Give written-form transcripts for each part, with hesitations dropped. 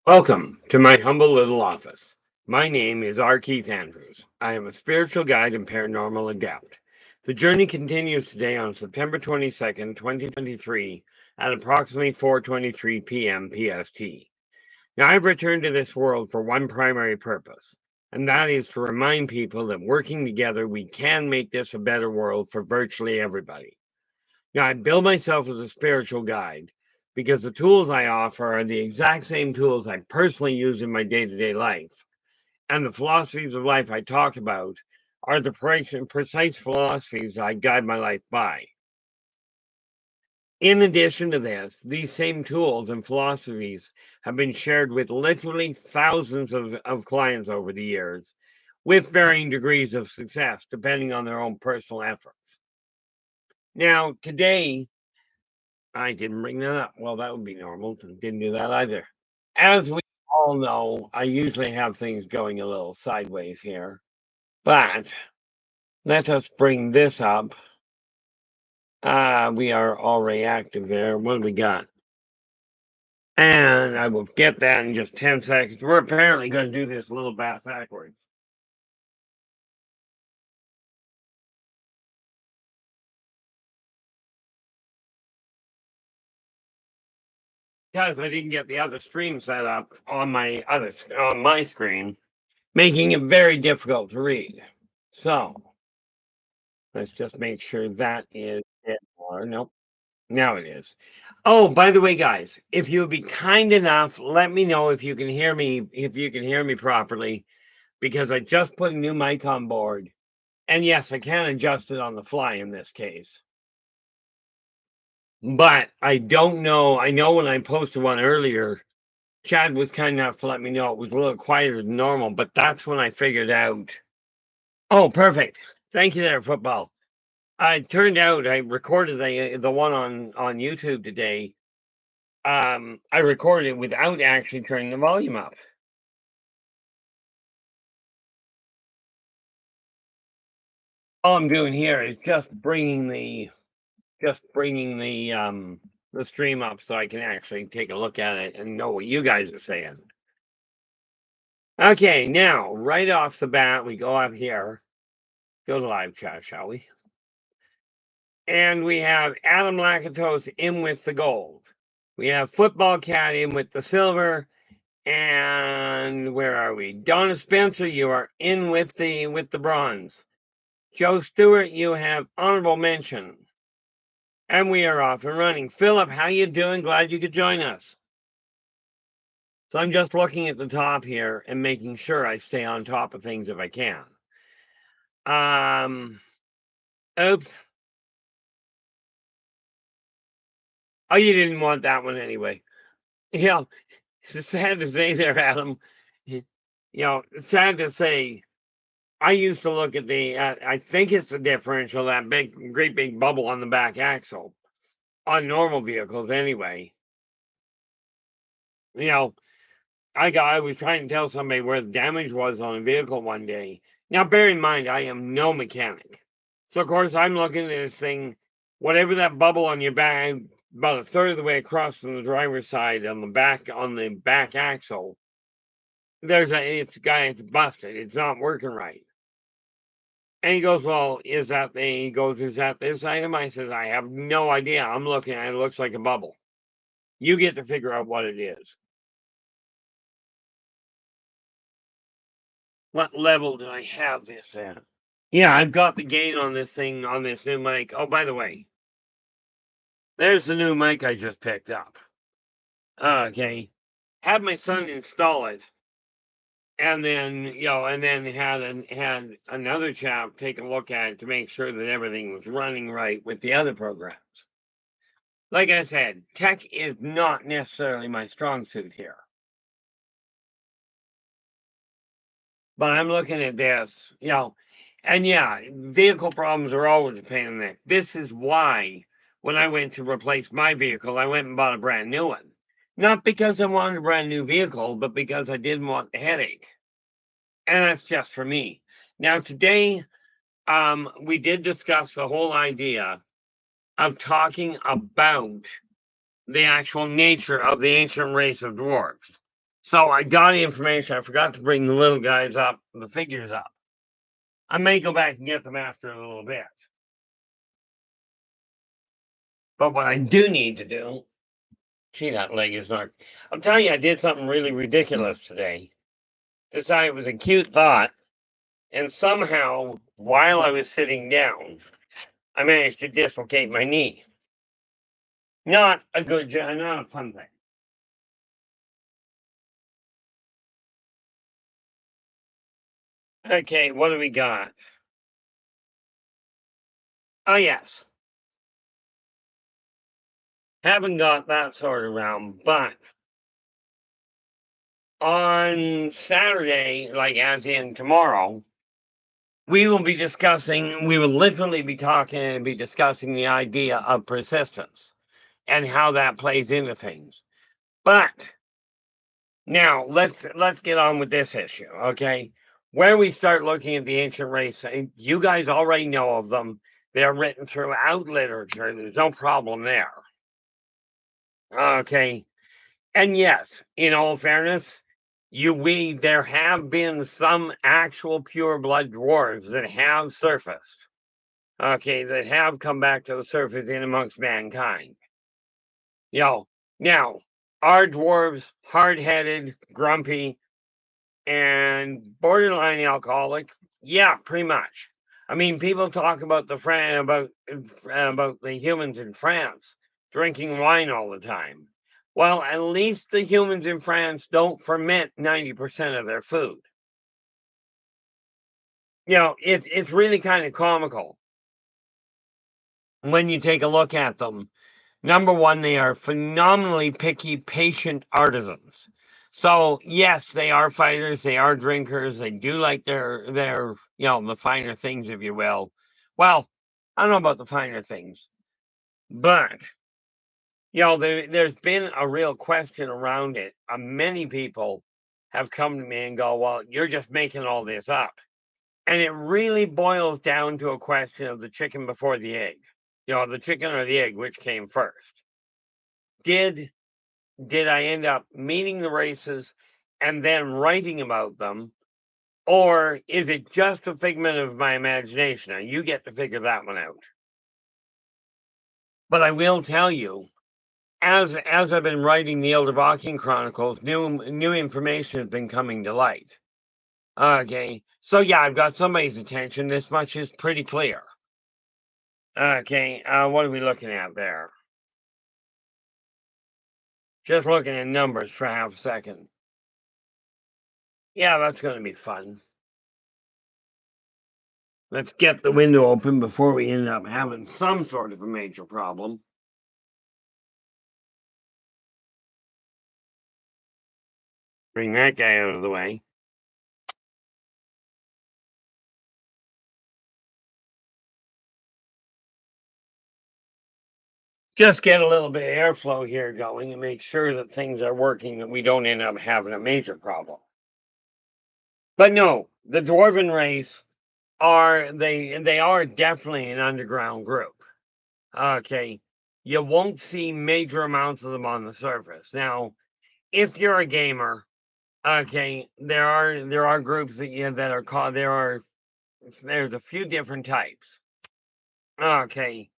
Welcome to my humble little office. My name is R. Keith Andrews. I am a spiritual guide and paranormal adept. The journey continues today on September 22nd, 2023 at approximately 4:23 p.m. PST. Now, I've returned to this world for one primary purpose, and that is to remind people that working together, we can make this a better world for virtually everybody. Now, I bill myself as a spiritual guide because the tools I offer are the exact same tools I personally use in my day to day life. And the philosophies of life I talk about are the precise philosophies I guide my life by. In addition to this, these same tools and philosophies have been shared with literally thousands of clients over the years with varying degrees of success, depending on their own personal efforts. Now, today, I didn't bring that up. Well, that would be normal. Didn't do that either. As we all know, I usually have things going a little sideways here, but let us bring this up. We are already active there. What do we got? And I will get that in just 10 seconds. We're apparently going to do this a little backwards. Because I didn't get the other stream set up on my screen, making it very difficult to read. So let's just make sure that is it. Or nope, now it is. Oh, by the way, guys, if you would be kind enough, let me know if you can hear me, properly, because I just put a new mic on board. And yes, I can adjust it on the fly in this case. But I don't know. I know when I posted one earlier, Chad was kind enough to let me know it was a little quieter than normal, but that's when I figured out. Oh, perfect. Thank you there, football. It turned out I recorded the one on YouTube today. I recorded it without actually turning the volume up. All I'm doing here is just bringing the stream up so I can actually take a look at it and know what you guys are saying. Okay, now right off the bat, we go up here, go to live chat, shall we? And we have Adam Lakatos in with the gold. We have Football Cat in with the silver. And where are we? Donna Spencer, you are in with the bronze. Joe Stewart, you have honorable mention. And we are off and running. Philip, how you doing? Glad you could join us. So I'm just looking at the top here and making sure I stay on top of things if I can. Oops. Oh, you didn't want that one anyway. Yeah, it's sad to say there, Adam. Sad to say. I used to look at I think it's the differential, that great big bubble on the back axle on normal vehicles anyway. I was trying to tell somebody where the damage was on a vehicle one day. Now, bear in mind, I am no mechanic. So, of course, I'm looking at this thing, whatever that bubble on your back, about a third of the way across from the driver's side on the back axle, it's busted. It's not working right. And he goes, well, is that this item? I says, I have no idea. I'm looking at it. It looks like a bubble. You get to figure out what it is. What level do I have this at? Yeah, I've got the gain on this thing, on this new mic. Oh, by the way, there's the new mic I just picked up. Okay. Had my son install it. And then, had another chap take a look at it to make sure that everything was running right with the other programs. Like I said, tech is not necessarily my strong suit here. But I'm looking at this, and yeah, vehicle problems are always a pain in the neck. This is why when I went to replace my vehicle, I went and bought a brand new one. Not because I wanted a brand new vehicle, but because I didn't want the headache. And that's just for me. Now, today, we did discuss the whole idea of talking about the actual nature of the ancient race of dwarves. So I got the information. I forgot to bring the little guys up, the figures up. I may go back and get them after a little bit. But what I do need to do, see, that leg is not. I'm telling you, I did something really ridiculous today. Decided it was a cute thought. And somehow, while I was sitting down, I managed to dislocate my knee. Not a good job, not a fun thing. Okay, what do we got? Oh, yes. Haven't got that sort of round, but on Saturday, like as in tomorrow, we will literally be discussing the idea of persistence and how that plays into things. But now let's get on with this issue, okay? Where we start looking at the ancient race, you guys already know of them. They're written throughout literature. There's no problem there. Okay. And yes, in all fairness, there have been some actual pure blood dwarves that have surfaced. Okay, that have come back to the surface in amongst mankind. Now, are dwarves hard-headed, grumpy, and borderline alcoholic? Yeah, pretty much. I mean, people talk about about the humans in France drinking wine all the time. Well, at least the humans in France don't ferment 90% of their food. It's really kind of comical when you take a look at them. Number one, they are phenomenally picky, patient artisans. So yes, they are fighters, they are drinkers, they do like their the finer things, if you will. Well, I don't know about the finer things, but there's been a real question around it. Many people have come to me and go, "Well, you're just making all this up," and it really boils down to a question of the chicken before the egg. The chicken or the egg, which came first? Did I end up meeting the races and then writing about them? Or is it just a figment of my imagination? Now, you get to figure that one out. But I will tell you, as I've been writing the Yldrbac Chronicles, new information has been coming to light. Okay, so yeah, I've got somebody's attention. This much is pretty clear. Okay, what are we looking at there? Just looking at numbers for half a second. Yeah, that's going to be fun. Let's get the window open before we end up having some sort of a major problem. Bring that guy out of the way. Just get a little bit of airflow here going and make sure that things are working, that we don't end up having a major problem. But no, the dwarven race they are definitely an underground group. Okay, you won't see major amounts of them on the surface. Now, if you're a gamer, okay, there are groups that are called there's a few different types. Okay,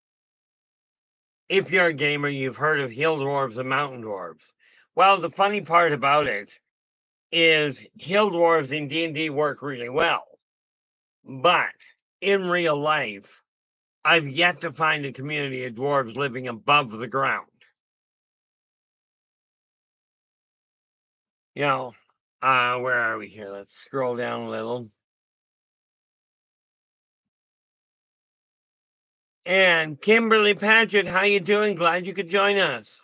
if you're a gamer, you've heard of hill dwarves and mountain dwarves. Well, the funny part about it is hill dwarves in D&D work really well, but in real life, I've yet to find a community of dwarves living above the ground. Where are we here? Let's scroll down a little. And Kimberly Paget, how you doing? Glad you could join us.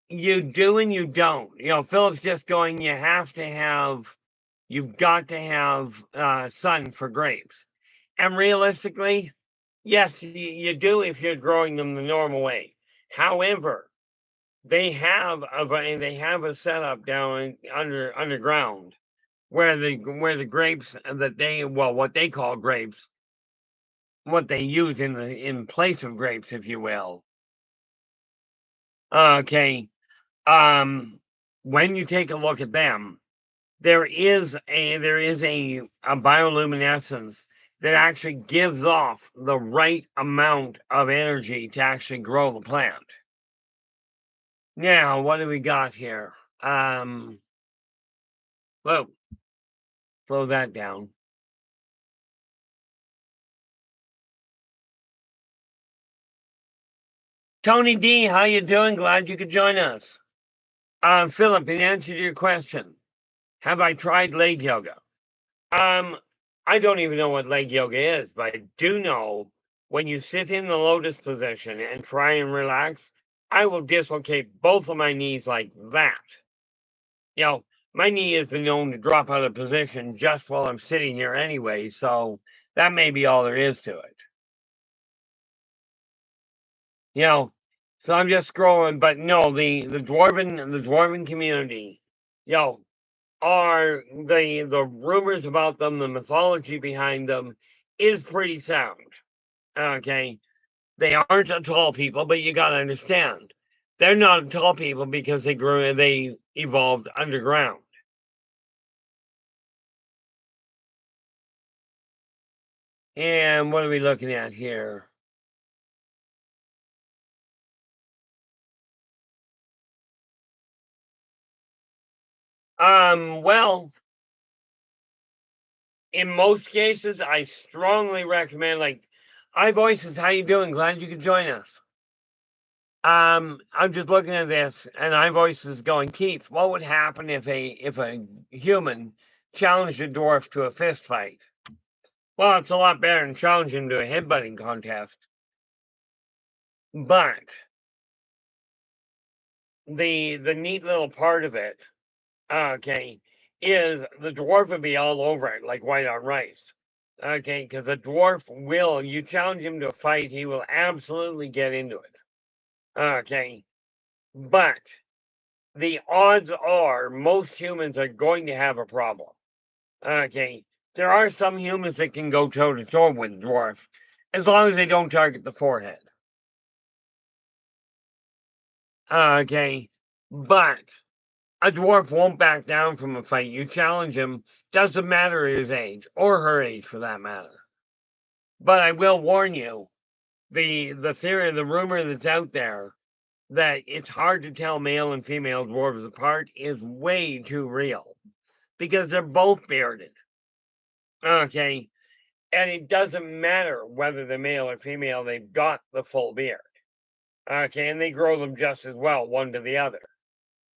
You do and you don't. Philip's just going, you've got to have sun for grapes. And realistically, yes, you do if you're growing them the normal way. However, they have a setup down underground where the grapes what they call grapes, what they use in place of grapes, if you will, Okay. When you take a look at them, there is a bioluminescence that actually gives off the right amount of energy to actually grow the plant. Now, what do we got here? Whoa, slow that down. Tony D, how you doing? Glad you could join us. Philip, in answer to your question, have I tried leg yoga? I don't even know what leg yoga is, but I do know when you sit in the lotus position and try and relax, I will dislocate both of my knees like that. You know, my knee has been known to drop out of position just while I'm sitting here anyway, so that may be all there is to it. You know, so I'm just scrolling, but no, the dwarven community, you know, are the rumors about them, the mythology behind them is pretty sound. Okay. They aren't a tall people, but you gotta understand. They're not tall people because they evolved underground. And what are we looking at here? Well, in most cases, I strongly recommend like iVoices, how you doing? Glad you could join us. I'm just looking at this, and iVoice is going, Keith, what would happen if a human challenged a dwarf to a fist fight? Well, it's a lot better than challenging him to a headbutting contest. But the neat little part of it, okay, is the dwarf would be all over it like white on rice. Okay, because the dwarf will, you challenge him to a fight, he will absolutely get into it. Okay, but the odds are most humans are going to have a problem. Okay, there are some humans that can go toe to toe with dwarf as long as they don't target the forehead. Okay, but a dwarf won't back down from a fight. You challenge him, doesn't matter his age or her age for that matter. But I will warn you, the theory, the rumor that's out there that it's hard to tell male and female dwarves apart is way too real because they're both bearded. Okay. And it doesn't matter whether they're male or female, they've got the full beard. Okay. And they grow them just as well, one to the other.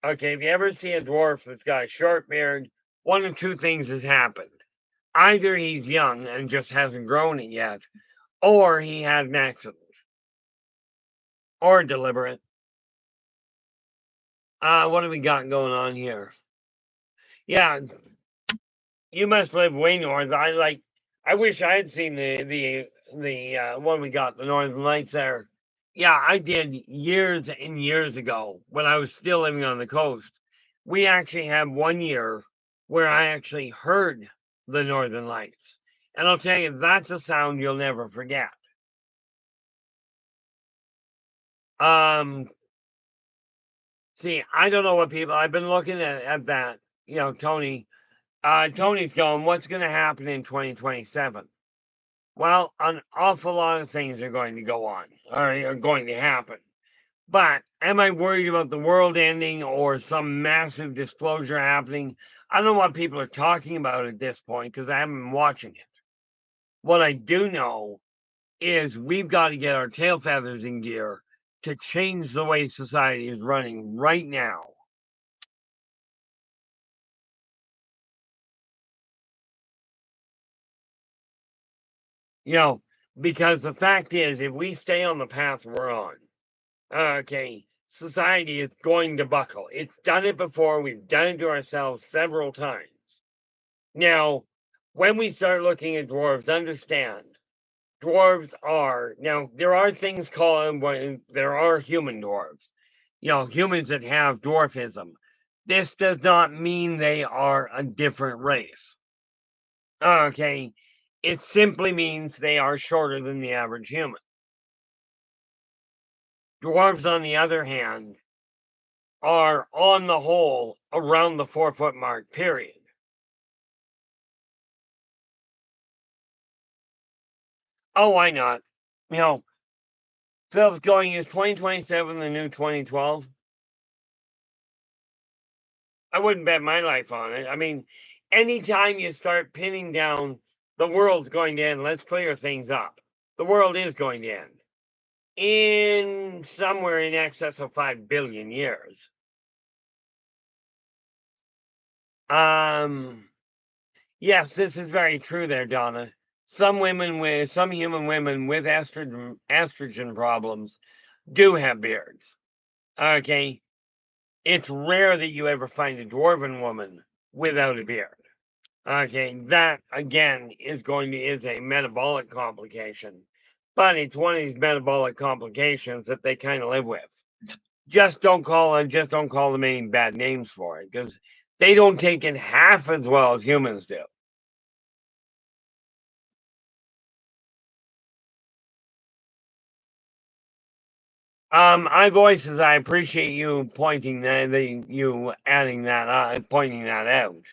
Okay. If you ever see a dwarf that's got a short beard, one of two things has happened. Either he's young and just hasn't grown it yet, or he had an accident, or deliberate. What have we got going on here? Yeah, you must live way north. I wish I had seen the one we got, the Northern Lights there. Yeah, I did years and years ago when I was still living on the coast. We actually had one year where I actually heard the Northern Lights. And I'll tell you, that's a sound you'll never forget. Um, See, I don't know what people I've been looking at that, Tony. Tony's going, what's gonna happen in 2027? Well, an awful lot of things are going to go on, or are going to happen. But am I worried about the world ending or some massive disclosure happening? I don't know what people are talking about at this point because I haven't been watching it. What I do know is we've got to get our tail feathers in gear to change the way society is running right now. You know, because the fact is, if we stay on the path we're on, okay, society is going to buckle. It's done it before. We've done it to ourselves several times. Now, when we start looking at dwarves, understand dwarves are now there are things called there are human dwarves, humans that have dwarfism. This does not mean they are a different race. Okay, it simply means they are shorter than the average human. Dwarves, on the other hand, are on the whole around the 4-foot mark, period. Oh, why not? You know, Phil's going, is 2027 the new 2012? I wouldn't bet my life on it. I mean, anytime you start pinning down the world's going to end, let's clear things up. The world is going to end in somewhere in excess of 5 billion years. Yes, this is very true there, Donna. Some human women with estrogen problems do have beards. Okay. It's rare that you ever find a dwarven woman without a beard. Okay, that again is a metabolic complication, but it's one of these metabolic complications that they kind of live with. Just don't call them any bad names for it, because they don't take it half as well as humans do. I appreciate you pointing pointing that out.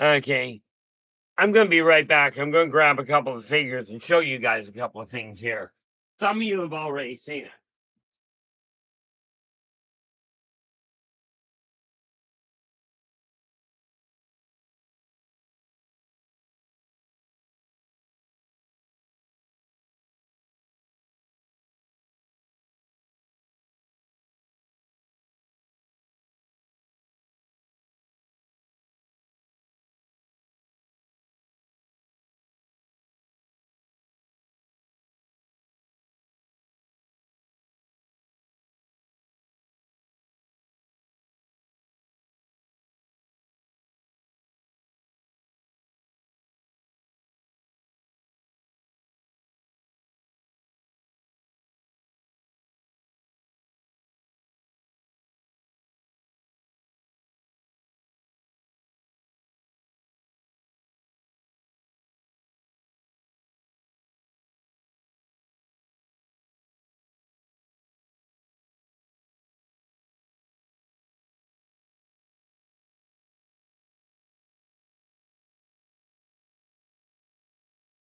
Okay. I'm going to be right back. I'm going to grab a couple of figures and show you guys a couple of things here. Some of you have already seen it.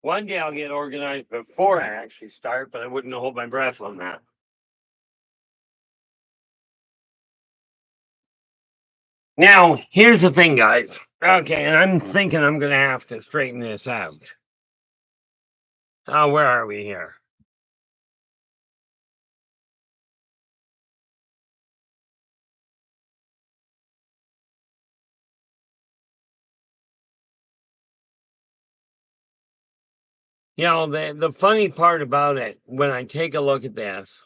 One day I'll get organized before I actually start, but I wouldn't hold my breath on that. Now, here's the thing, guys. Okay, and I'm thinking I'm going to have to straighten this out. Where are we here? You know, the funny part about it, when I take a look at this,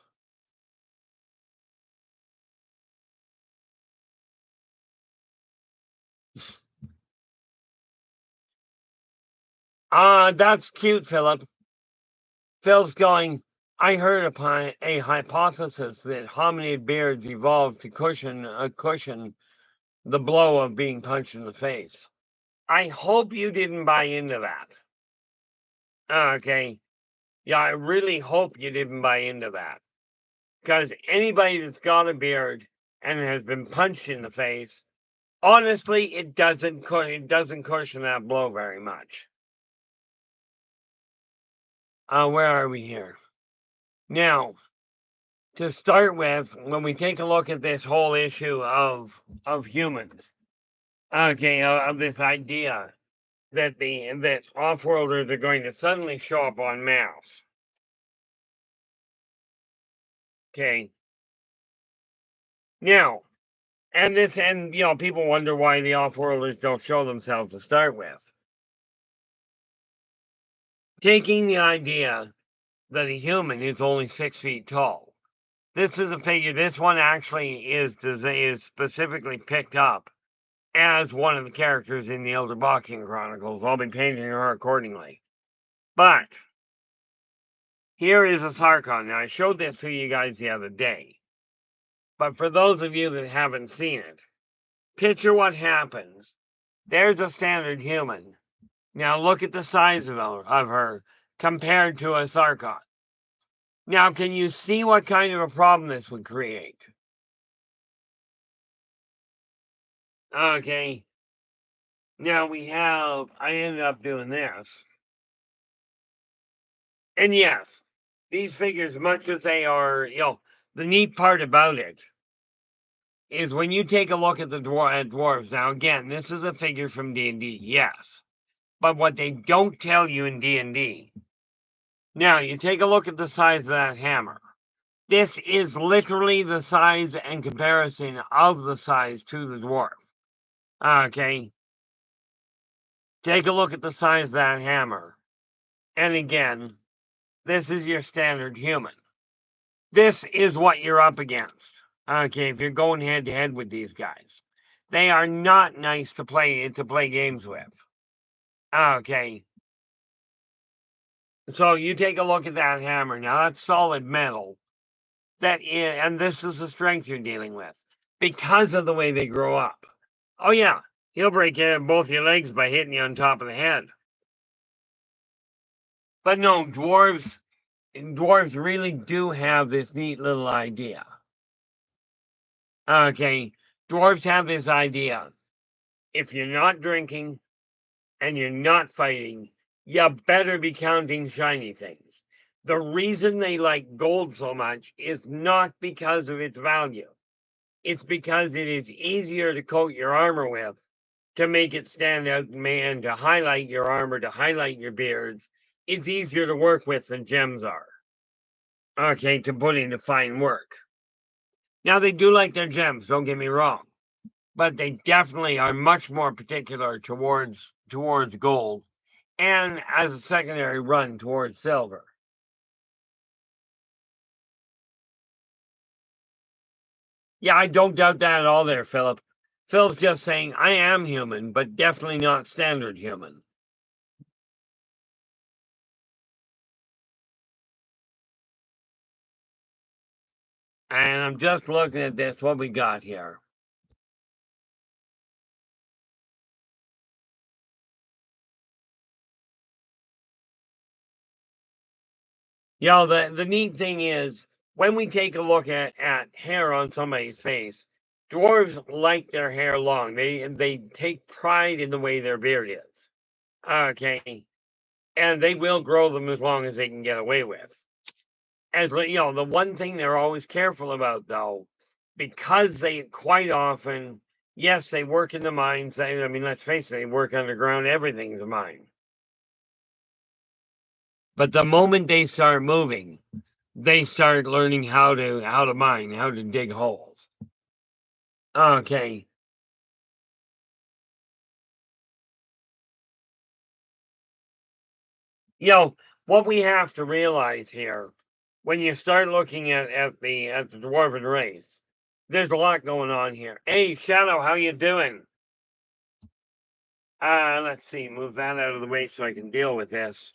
that's cute, Philip. Phil's going, I heard upon a hypothesis that hominid beards evolved to cushion the blow of being punched in the face. I hope you didn't buy into that. Okay. Yeah, I really hope you didn't buy into that. Because anybody that's got a beard and has been punched in the face, honestly, it doesn't cushion that blow very much. Where are we here? Now, to start with, when we take a look at this whole issue of humans, okay, of this idea that off-worlders are going to suddenly show up en masse. Okay. Now, and people wonder why the off-worlders don't show themselves to start with. Taking the idea that a human is only 6 feet tall. This is a figure. This one actually is specifically picked up as one of the characters in the Yldrbac Chronicles. I'll be painting her accordingly. But here is a Sarkon. Now, I showed this to you guys the other day. But for those of you that haven't seen it, picture what happens. There's a standard human. Now look at the size of her compared to a Sarkon. Now, can you see what kind of a problem this would create? Okay. Now I ended up doing this. And yes, these figures, much as they are, the neat part about it is when you take a look at the dwarves. Now, again, this is a figure from D&D, yes. But what they don't tell you in D&D, now you take a look at the size of that hammer. This is literally the size and comparison of the size to the dwarf. Okay. Take a look at the size of that hammer. And again, this is your standard human. This is what you're up against. Okay, if you're going head to head with these guys. They are not nice to play games with. Okay. So you take a look at that hammer. Now that's solid metal. And this is the strength you're dealing with because of the way they grow up. Oh yeah, he'll break both your legs by hitting you on top of the head. But no, dwarves really do have this neat little idea. Okay, dwarves have this idea. If you're not drinking and you're not fighting, you better be counting shiny things. The reason they like gold so much is not because of its value. It's because it is easier to coat your armor with, to make it stand out and to highlight your armor, to highlight your beards. It's easier to work with than gems are. Okay, to put into fine work. Now, they do like their gems, don't get me wrong. But they definitely are much more particular towards gold, and as a secondary run towards silver. Yeah, I don't doubt that at all there, Philip. Philip's just saying, I am human, but definitely not standard human. And I'm just looking at this, what we got here. The neat thing is, when we take a look at hair on somebody's face, dwarves like their hair long. They take pride in the way their beard is. Okay. And they will grow them as long as they can get away with. As the one thing they're always careful about, though, because they quite often, yes, they work in the mines. I mean, let's face it, they work underground. Everything's a mine. But the moment they start moving, they start learning how to mine, how to dig holes. Okay. What we have to realize here, when you start looking at the dwarven race, there's a lot going on here. Hey, Shadow, how you doing? Let's see, move that out of the way so I can deal with this.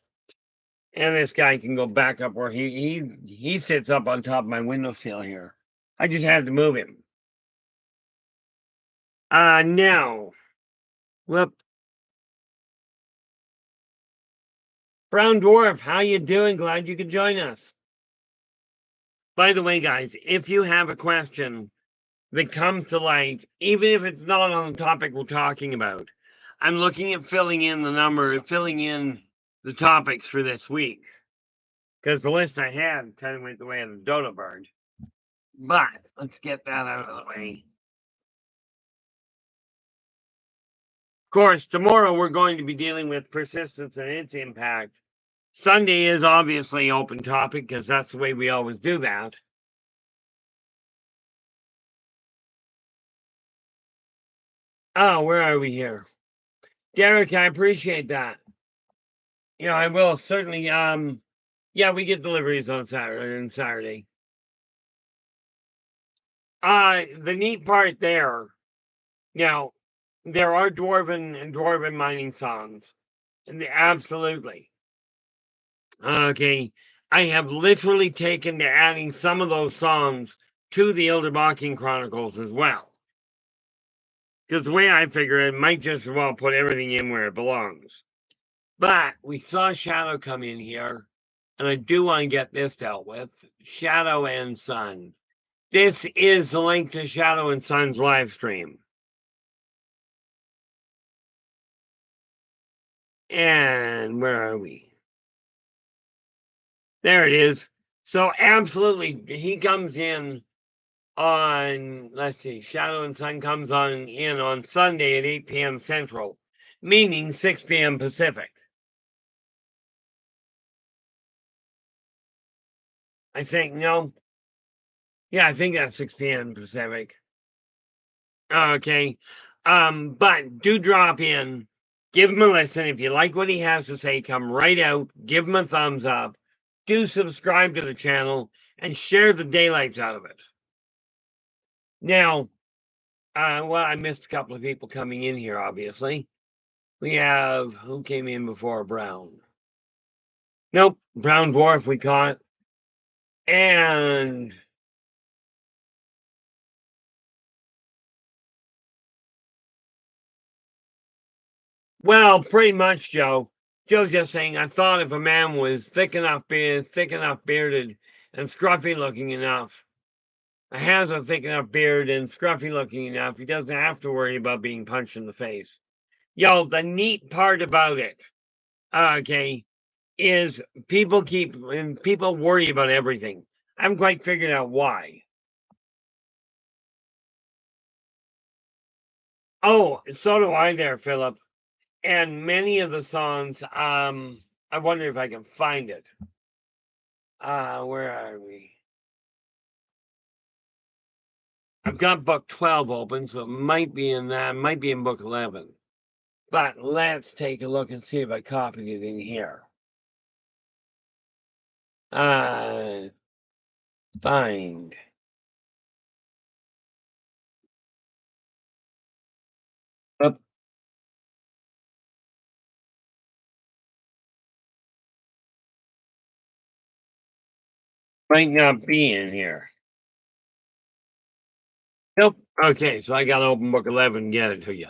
And this guy can go back up where he sits up on top of my windowsill here. I just had to move him. Now, whoop. Brown Dwarf, how you doing? Glad you could join us. By the way, guys, if you have a question that comes to light, even if it's not on the topic we're talking about, I'm looking at filling in the topics for this week. Because the list I had kind of went the way of the dodo bird. But let's get that out of the way. Of course, tomorrow we're going to be dealing with persistence and its impact. Sunday is obviously open topic because that's the way we always do that. Oh, where are we here? Derek, I appreciate that. I will certainly. Yeah, we get deliveries on Saturday. The neat part there, there are dwarven mining songs, and absolutely. Okay, I have literally taken to adding some of those songs to the Yldrbac Chronicles as well. Because the way I figure it, might just as well put everything in where it belongs. But we saw Shadow come in here, and I do want to get this dealt with. Shadow and Sun. This is the link to Shadow and Sun's live stream. And where are we? There it is. So absolutely, he comes in on, let's see, Shadow and Sun comes in on Sunday at 8 p.m. Central, meaning 6 p.m. Pacific. I think, no. Yeah, I think that's 6 p.m. Pacific. Okay. But do drop in, give him a listen. If you like what he has to say, come right out, give him a thumbs up, do subscribe to the channel, and share the daylights out of it. Now, well, I missed a couple of people coming in here, obviously. We have, who came in before Brown? Nope, Brown Dwarf we caught. And well, pretty much, Joe. Joe's just saying, I thought if a man was thick enough bearded, and scruffy looking enough, has a thick enough beard and scruffy looking enough, he doesn't have to worry about being punched in the face. Yo, the neat part about it, okay, is people worry about everything. I haven't quite figured out why. Oh, so do I there, Philip. And many of the songs, I wonder if I can find it. Where are we? I've got book 12 open, so it might be in that, might be in book 11. But let's take a look and see if I copied it in here. Find. Up. Might not be in here. Nope. Okay, so I got to open book 11 and get it to you.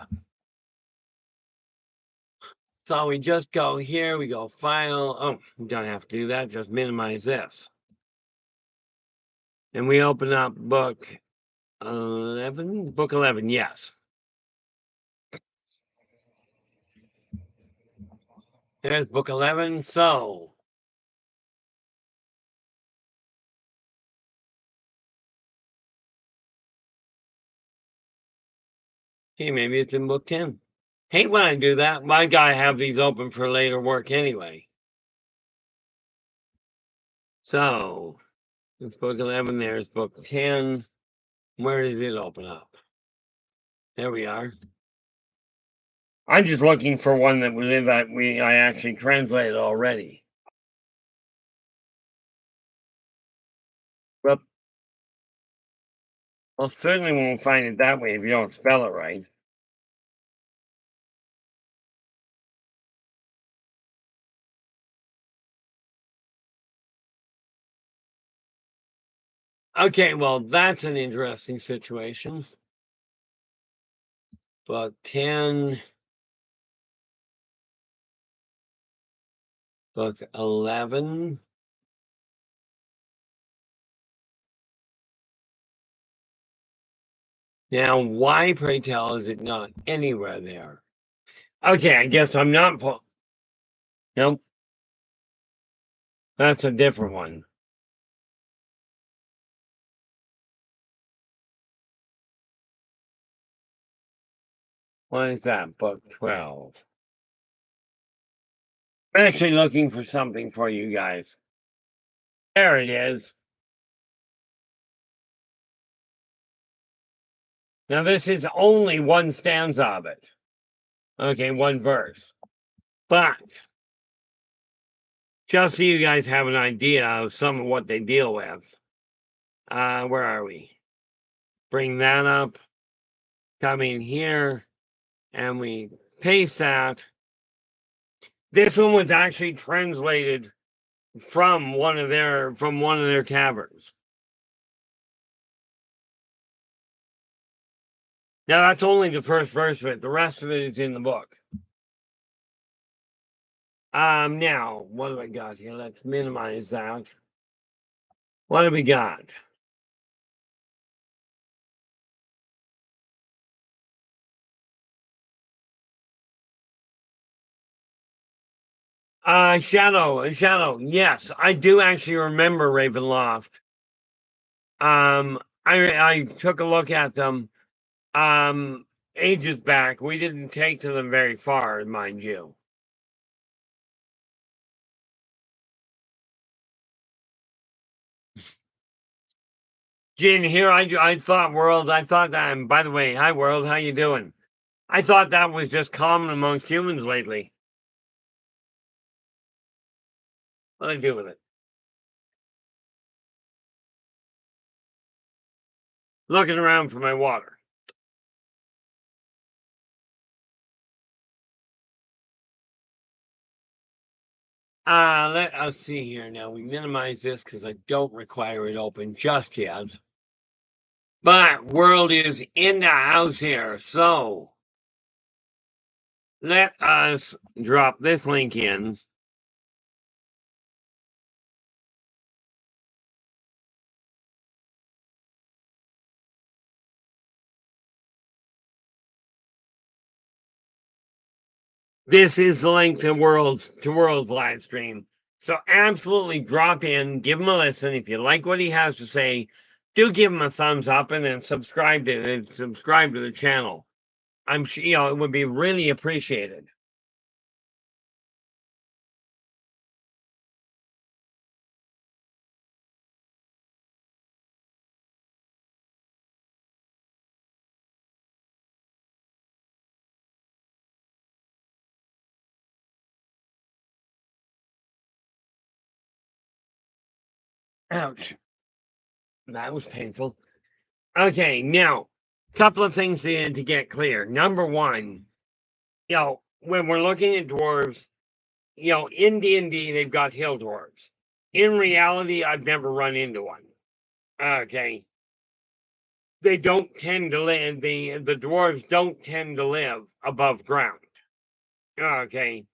So we just go here, we go file. Oh, we don't have to do that, just minimize this. And we open up book 11, book 11, yes. There's book 11, so. Okay, maybe it's in book 10. Hate when I do that. My guy have these open for later work anyway. So, it's book 11, there's book 10. Where does it open up? There we are. I'm just looking for one that I actually translated already. Well, certainly won't find it that way if you don't spell it right. Okay, well, that's an interesting situation. Book 10, book 11. Now, why, pray tell, is it not anywhere there? Okay, I guess I'm not. Nope, that's a different one. What is that? Book 12. I'm actually looking for something for you guys. There it is. Now, this is only one stanza of it. Okay, one verse. But just so you guys have an idea of some of what they deal with. Where are we? Bring that up. Come in here. And we paste that. This one was actually translated from one of their taverns. Now that's only the first verse of it. The rest of it is in the book. Now what do I got here? Let's minimize that. What do we got? Shadow. Yes, I do actually remember Ravenloft. I took a look at them ages back. We didn't take to them very far, mind you. Gene, here I thought World. I thought that. By the way, hi World. How you doing? I thought that was just common amongst humans lately. What do I do with it? Looking around for my water. Let us see here now. We minimize this because I don't require it open just yet. But World is in the house here, so let us drop this link in. This is the link to World's live stream. So absolutely drop in, give him a listen. If you like what he has to say, do give him a thumbs up and then subscribe to the channel. I'm sure it would be really appreciated. Ouch. That was painful. Okay, now, couple of things to get clear. Number one, when we're looking at dwarves, in D&D, they've got hill dwarves. In reality, I've never run into one. Okay. They don't tend to live, the dwarves don't tend to live above ground. Okay.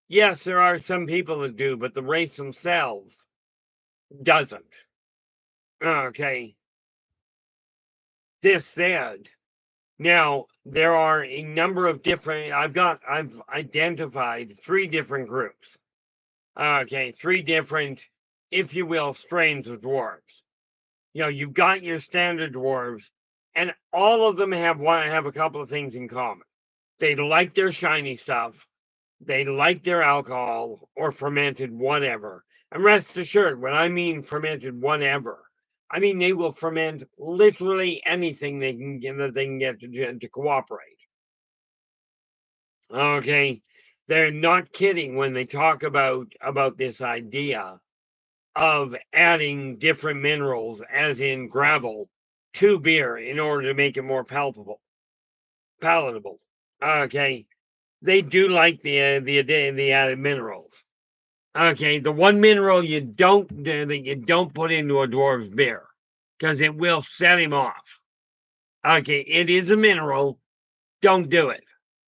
Yes, there are some people that do, but the race themselves doesn't. Okay. This said, now there are a number of different, I've identified 3 different groups. Okay, 3 different, if you will, strains of dwarves. You've got your standard dwarves, and all of them have a couple of things in common. They like their shiny stuff. They like their alcohol or fermented whatever. And rest assured, when I mean fermented whatever, I mean they will ferment literally anything they can get to cooperate. Okay, they're not kidding when they talk about this idea of adding different minerals, as in gravel, to beer in order to make it more palatable. Okay, they do like the added minerals. Okay, the one mineral you don't put into a dwarf's beer because it will set him off. Okay, it is a mineral. Don't do it.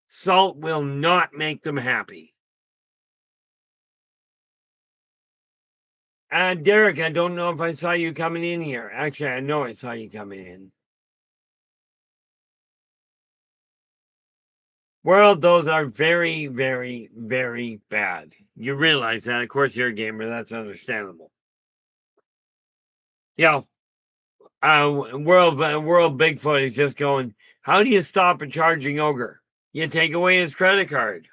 Salt will not make them happy. Derek, I don't know if I saw you coming in here. Actually, I know I saw you coming in. World, those are very, very, very bad. You realize that. Of course, you're a gamer. That's understandable. World Bigfoot is just going, how do you stop a charging ogre? You take away his credit card.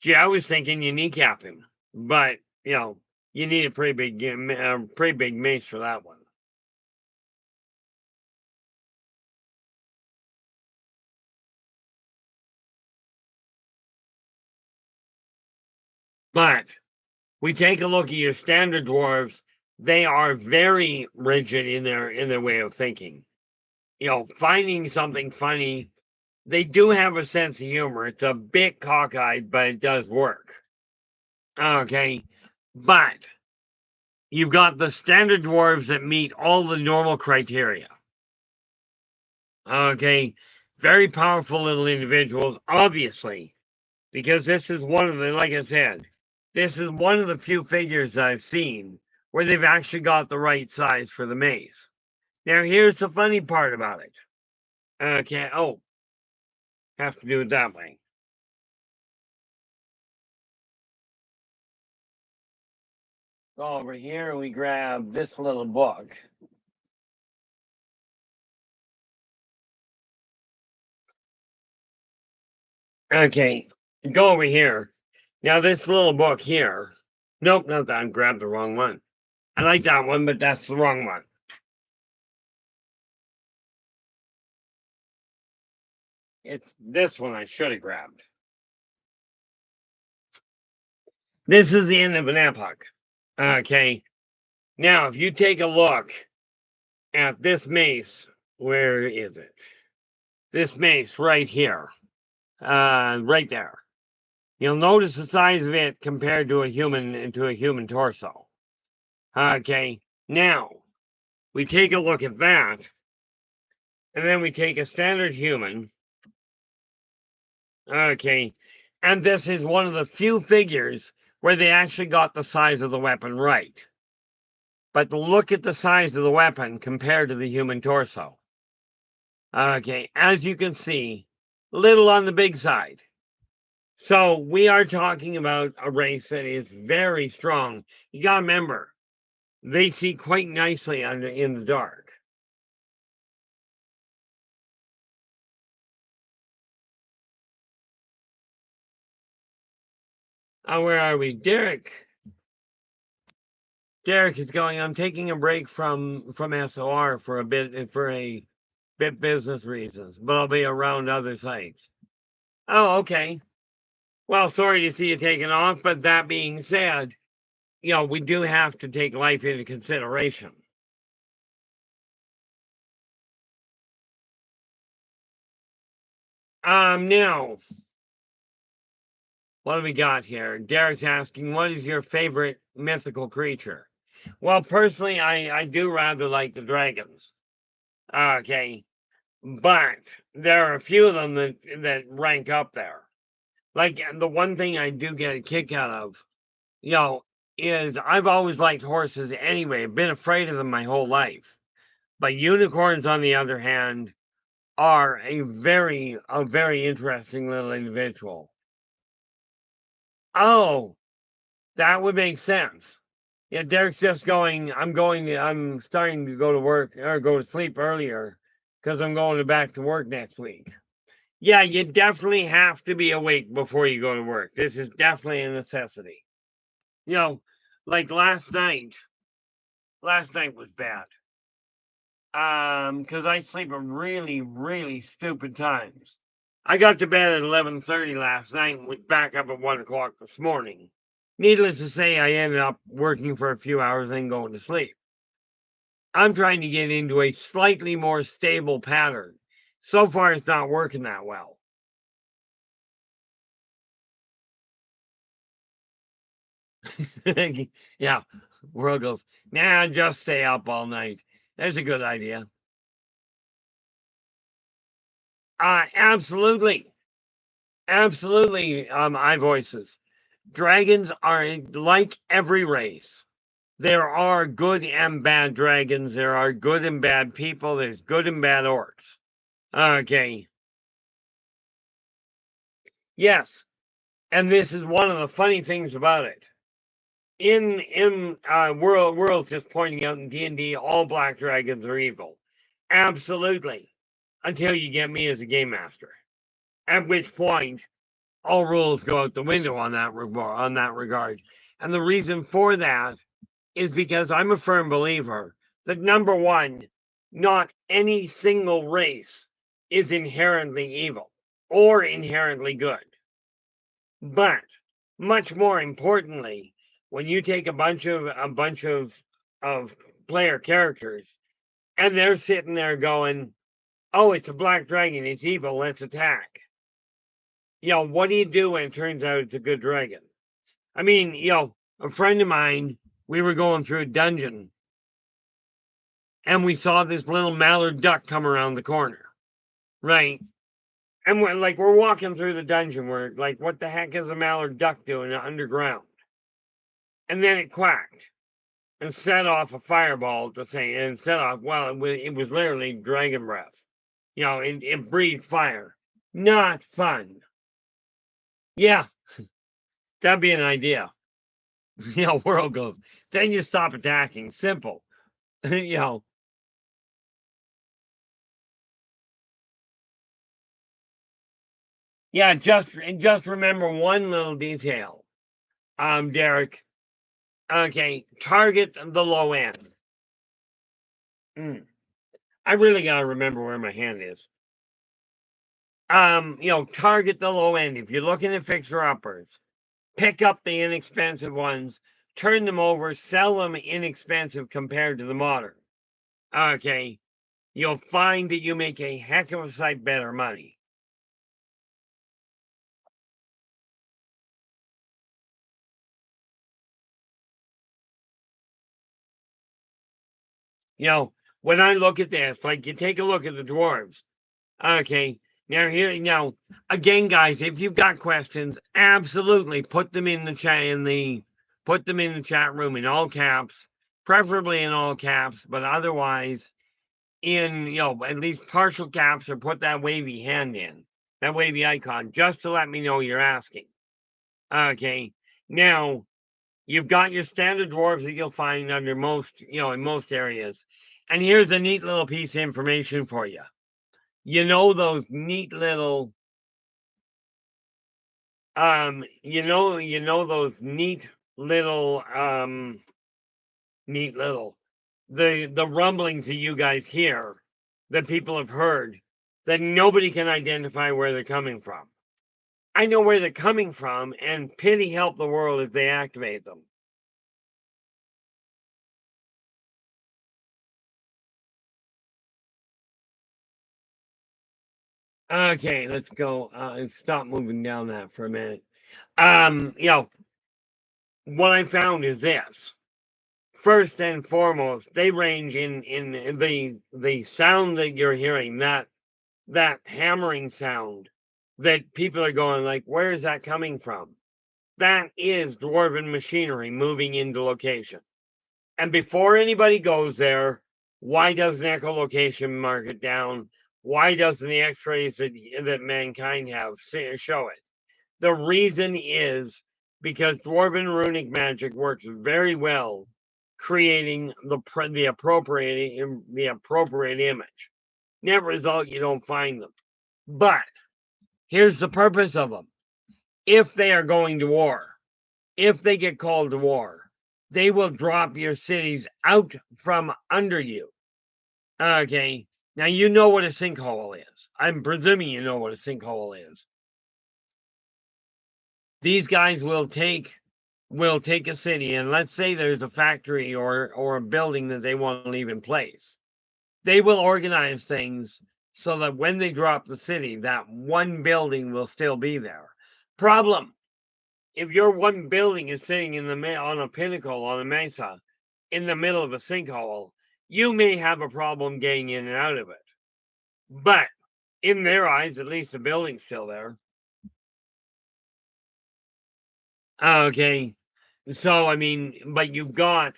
Gee, I was thinking you kneecap him. But, you need a pretty big mace for that one. But we take a look at your standard dwarves, they are very rigid in their way of thinking. Finding something funny, they do have a sense of humor. It's a bit cockeyed, but it does work. Okay. But you've got the standard dwarves that meet all the normal criteria. Okay. Very powerful little individuals, obviously, because this is one of the, like I said, this is one of the few figures I've seen where they've actually got the right size for the maze. Now, here's the funny part about it. Okay. Oh, have to do it that way. go over here and we grab this little book. Okay, go over here. Now this little book here. Nope, not that. I grabbed the wrong one. I like that one, but that's the wrong one. It's this one I should have grabbed. This is the end of an epoch. Okay. Now, if you take a look at this mace, where is it? This mace right here, right there. You'll notice the size of it compared to a human torso. Okay. Now, we take a look at that, and then we take a standard human. Okay. And this is one of the few figures where they actually got the size of the weapon right. But look at the size of the weapon compared to the human torso. Okay, as you can see, little on the big side. So we are talking about a race that is very strong. You gotta remember, they see quite nicely in the dark. Where are we? Derek is going, I'm taking a break from SOR for a bit business reasons, but I'll be around other sites. Oh, okay. Well, sorry to see you taking off, but that being said, we do have to take life into consideration. Now, what do we got here? Derek's asking, what is your favorite mythical creature? Well, personally, I do rather like the dragons. Okay. But there are a few of them that rank up there. Like the one thing I do get a kick out of, is I've always liked horses anyway. I've been afraid of them my whole life. But unicorns, on the other hand, are a very interesting little individual. Oh, that would make sense. Yeah, Derek's just going, I'm starting to go to work or go to sleep earlier because I'm going back to work next week. Yeah, you definitely have to be awake before you go to work. This is definitely a necessity. Like last night was bad. Because I sleep at really, really stupid times. I got to bed at 11:30 last night and was back up at 1 o'clock this morning. Needless to say, I ended up working for a few hours and going to sleep. I'm trying to get into a slightly more stable pattern. So far, it's not working that well. Yeah, world goes, nah, just stay up all night. That's a good idea. Absolutely. Absolutely, iVoices. Dragons are like every race. There are good and bad dragons. There are good and bad people. There's good and bad orcs. Okay. Yes. And this is one of the funny things about it. In world's just pointing out in D&D, all black dragons are evil. Absolutely. Until you get me as a game master. At which point, all rules go out the window on that regard. And the reason for that is because I'm a firm believer that number one, not any single race is inherently evil or inherently good. But much more importantly, when you take a bunch of player characters and they're sitting there going, "Oh, it's a black dragon, it's evil, let's attack." What do you do when it turns out it's a good dragon? I mean, a friend of mine, we were going through a dungeon and we saw this little mallard duck come around the corner, right? And we're walking through the dungeon. We're like, what the heck is a mallard duck doing underground? And then it quacked and set off a fireball to say, and set off, well, it was literally dragon breath. It breathed fire. Not fun. Yeah, that'd be an idea. world goes. Then you stop attacking. Simple. Yeah, just remember one little detail, Derek. Okay, target the low end. I really gotta remember where my hand is. Target the low end. If you're looking at fixer-uppers, pick up the inexpensive ones, turn them over, sell them inexpensive compared to the modern. Okay, you'll find that you make a heck of a sight better money. When I look at this, like you take a look at the dwarves. Okay, now again, guys, if you've got questions, absolutely put them in the chat room in all caps, preferably in all caps, but otherwise in at least partial caps, or put that wavy hand in, that wavy icon, just to let me know you're asking. Okay, now you've got your standard dwarves that you'll find under most, in most areas. And here's a neat little piece of information for you. Those neat little those neat little the rumblings that you guys hear, that people have heard, that nobody can identify where they're coming from. I know where they're coming from, and pity help the world if they activate them. Okay, let's go. Stop moving down that for a minute. What I found is this. First and foremost, they range in the sound that you're hearing, that hammering sound that people are going like, where is that coming from? That is dwarven machinery moving into location. And before anybody goes there, why doesn't echolocation mark it down? Why doesn't the x-rays that mankind have show it? The reason is because dwarven runic magic works very well creating the appropriate image. Net result, you don't find them. But here's the purpose of them. If they are going to war, if they get called to war, they will drop your cities out from under you. Okay. Now you know what a sinkhole is. I'm presuming you know what a sinkhole is. These guys will take a city, and let's say there's a factory or a building that they want to leave in place. They will organize things so that when they drop the city, that one building will still be there. Problem: if your one building is sitting on a pinnacle on a mesa in the middle of a sinkhole, you may have a problem getting in and out of it. But in their eyes, at least the building's still there. Okay. So, I mean, but you've got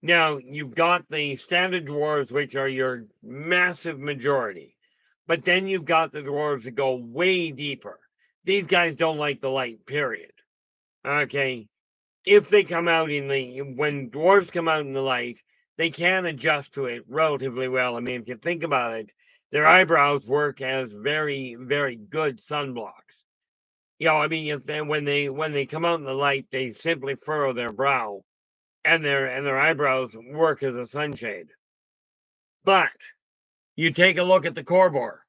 the standard dwarves, which are your massive majority. But then you've got the dwarves that go way deeper. These guys don't like the light, period. Okay. If they come out when dwarves come out in the light, they can adjust to it relatively well. I mean, if you think about it, their eyebrows work as very, very good sunblocks. I mean, when they come out in the light, they simply furrow their brow, and their eyebrows work as a sunshade. But you take a look at the Korbor.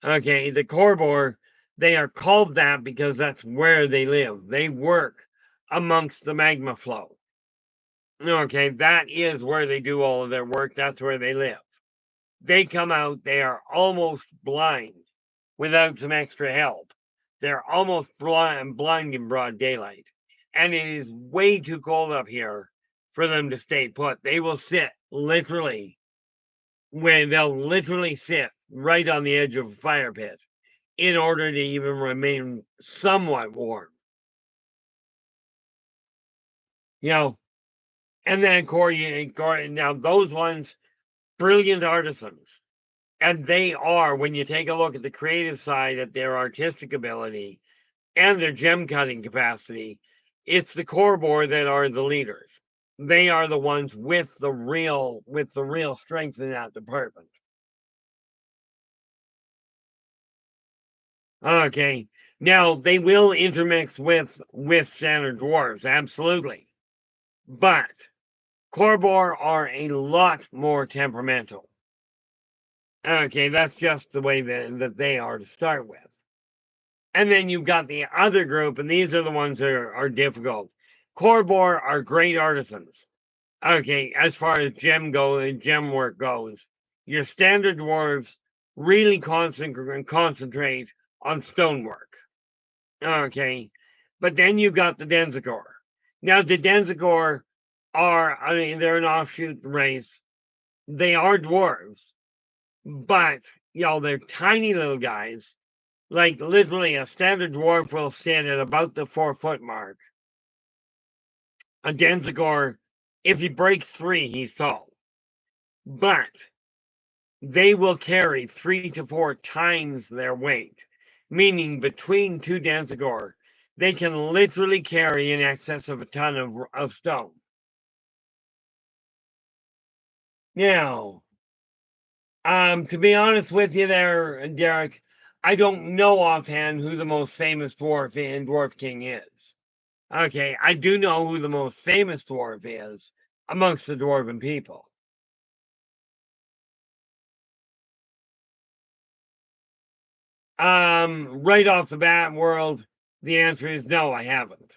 Okay, the Korbor, they are called that because that's where they live. They work amongst the magma flow. Okay, that is where they do all of their work. That's where they live. They come out, they are almost blind without some extra help. They're almost blind in broad daylight. And it is way too cold up here for them to stay put. They will sit literally, they'll literally sit right on the edge of a fire pit in order to even remain somewhat warm. And then now those ones, brilliant artisans. And they are, when you take a look at the creative side, at their artistic ability and their gem cutting capacity, It's the Korbor that are the leaders. They are the ones with the real strength in that department. Okay. Now they will intermix with standard dwarves, absolutely. But Korbor are a lot more temperamental. Okay, that's just the way that they are to start with. And then you've got the other group, and these are the ones that are difficult. Korbor are great artisans. Okay, as far as gem work goes, your standard dwarves really concentrate on stonework. Okay, but then you've got the Denzigor. Now the Denzigor they're an offshoot race. They are dwarves, but they're tiny little guys. Like literally, a standard dwarf will stand at about the 4-foot mark. A Denzigor, if he breaks 3, he's tall. But they will carry 3 to 4 times their weight, meaning between 2 Denzigor, they can literally carry in excess of a ton of stone. Now, to be honest with you there, Derek, I don't know offhand who the most famous dwarf in Dwarf King is. Okay, I do know who the most famous dwarf is amongst the dwarven people. Right off the bat, world, the answer is no, I haven't.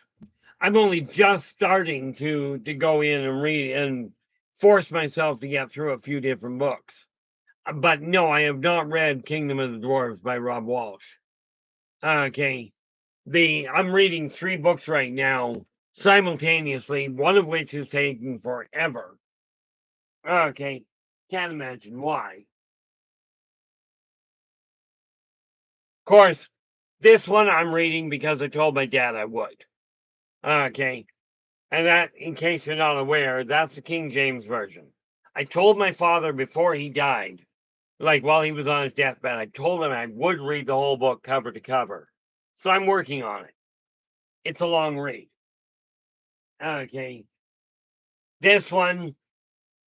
I'm only just starting to go in and read and force myself to get through a few different books. But no, I have not read Kingdom of the Dwarves by Rob Walsh. Okay. I'm reading 3 books right now simultaneously, one of which is taking forever. Okay. Can't imagine why. Of course, this one I'm reading because I told my dad I would. Okay. And that, in case you're not aware, that's the King James Version. I told my father before he died, like while he was on his deathbed, I told him I would read the whole book cover to cover. So I'm working on it. It's a long read. Okay. This one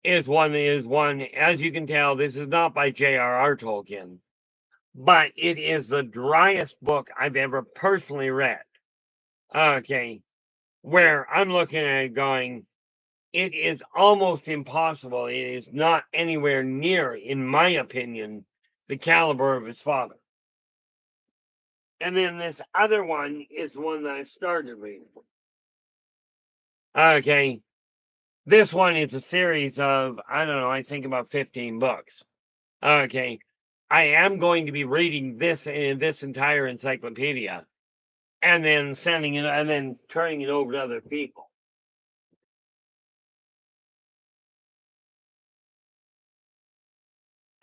is one, as you can tell, this is not by J.R.R. Tolkien, but it is the driest book I've ever personally read. Okay. Where I'm looking at it going, it is almost impossible. It is not anywhere near, in my opinion, the caliber of his father. And then this other one is one that I started reading. Okay. This one is a series of, I don't know, I think about 15 books. Okay. I am going to be reading this entire encyclopedia and then sending it and then turning it over to other people.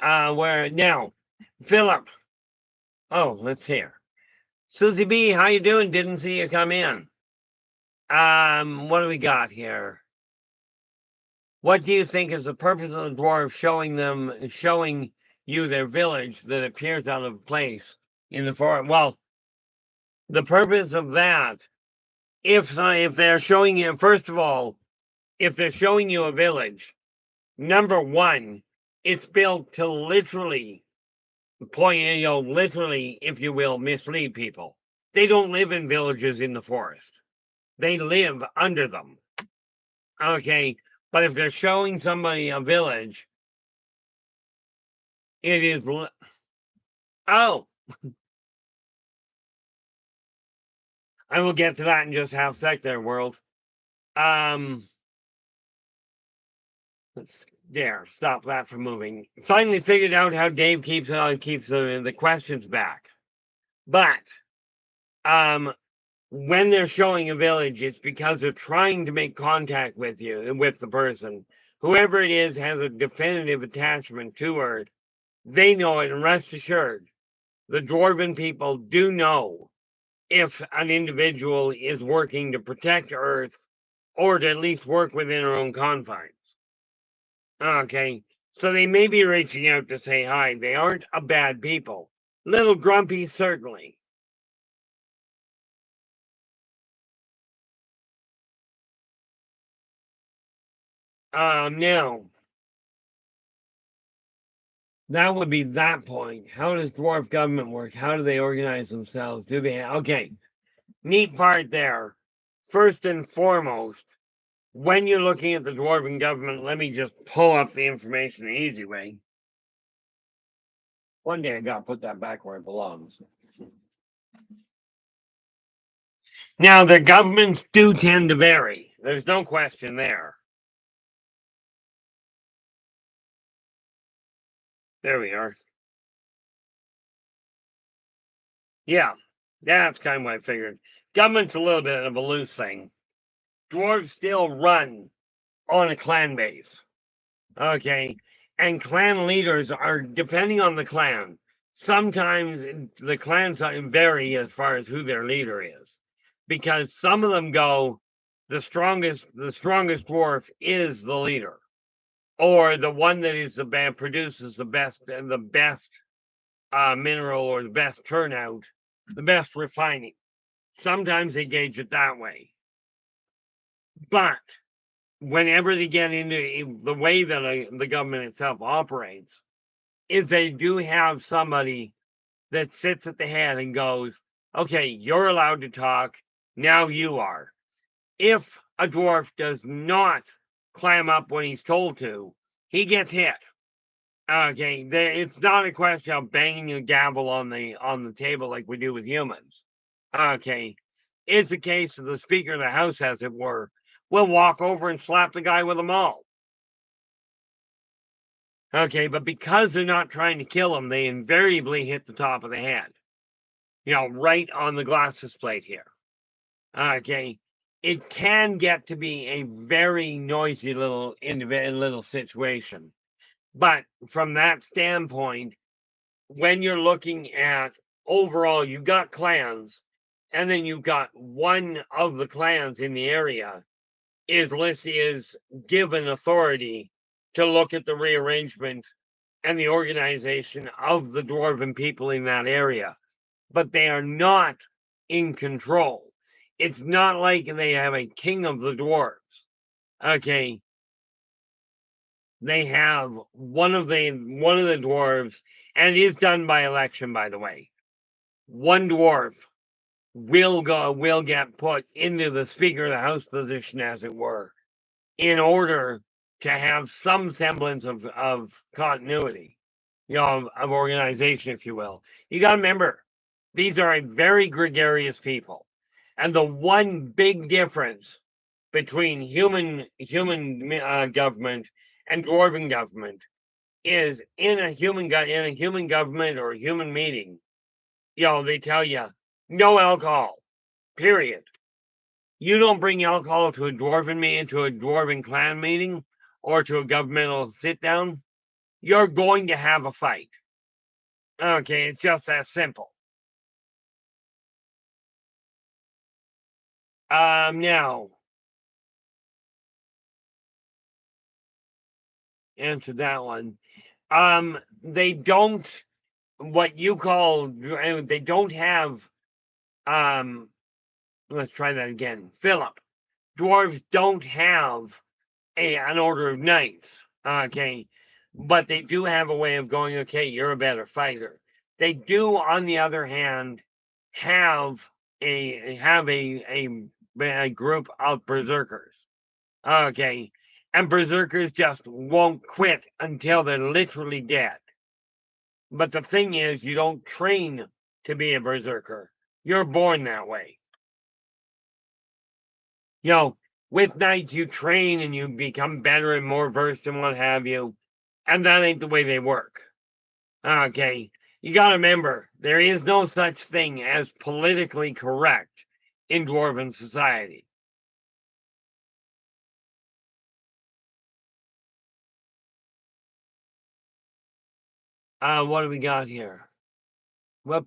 Where now, Philip. Oh, let's hear. Susie B, how you doing? Didn't see you come in. What do we got here? What do you think is the purpose of the dwarves showing you their village that appears out of place in the forest? Well, the purpose of that, if they're showing you, first of all, if they're showing you a village, number one, it's built to literally literally, if you will, mislead people. They don't live in villages in the forest. They live under them. Okay, but if they're showing somebody a village, it is. Oh, I will get to that in just half a sec there, world. Let's stop that from moving. Finally figured out how Dave keeps the questions back. But when they're showing a village, it's because they're trying to make contact with you, with the person. Whoever it is has a definitive attachment to Earth. They know it, and rest assured, the Dwarven people do know if an individual is working to protect Earth or to at least work within our own confines. Okay, so they may be reaching out to say hi. They aren't a bad people. Little grumpy, certainly. Now, that would be that point. How does dwarf government work? How do they organize themselves? Do they? Okay, neat part there. First and foremost, when you're looking at the dwarven government, let me just pull up the information the easy way. One day I gotta put that back where it belongs. Now, the governments do tend to vary. There's no question there. There we are. Yeah, that's kind of what I figured. Government's a little bit of a loose thing. Dwarves still run on a clan base. Okay. And clan leaders are depending on the clan. Sometimes the clans vary as far as who their leader is. Because some of them go, the strongest dwarf is the leader. Or the one that is the best produces the best mineral or the best turnout, the best refining. Sometimes they gauge it that way. But whenever they get into the way that the government itself operates, is they do have somebody that sits at the head and goes, okay, you're allowed to talk. Now you are. If a dwarf does not clam up when he's told to, he gets hit. Okay, it's not a question of banging a gavel on the table like we do with humans. Okay, it's a case of the Speaker of the House, as it were, will walk over and slap the guy with a maul. Okay, but because they're not trying to kill him, they invariably hit the top of the head. Right on the glasses plate here. Okay, it can get to be a very noisy little situation. But from that standpoint, when you're looking at overall, you've got clans, and then you've got one of the clans in the area is given authority to look at the rearrangement and the organization of the dwarven people in that area, but they are not in control. It's not like they have a king of the dwarves. Okay, they have one of the dwarves, and it is done by election, by the way. One dwarf will get put into the Speaker of the House position, as it were, in order to have some semblance of continuity, of organization, if you will. You got to remember, these are a very gregarious people, and the one big difference between human government and dwarven government is in a human government or a human meeting, they tell you no alcohol, period. You don't bring alcohol to a dwarven clan meeting or to a governmental sit down, you're going to have a fight. Okay, it's just that simple. Now, answer that one. They don't what you call they don't have let's try that again. Philip, dwarves don't have an order of knights. Okay, but they do have a way of going, okay, you're a better fighter. They do, on the other hand, have a group of berserkers. Okay, and berserkers just won't quit until they're literally dead. But the thing is, you don't train to be a berserker. You're born that way. With knights, you train and you become better and more versed and what have you. And that ain't the way they work. Okay. You got to remember, there is no such thing as politically correct in dwarven society. What do we got here? Well,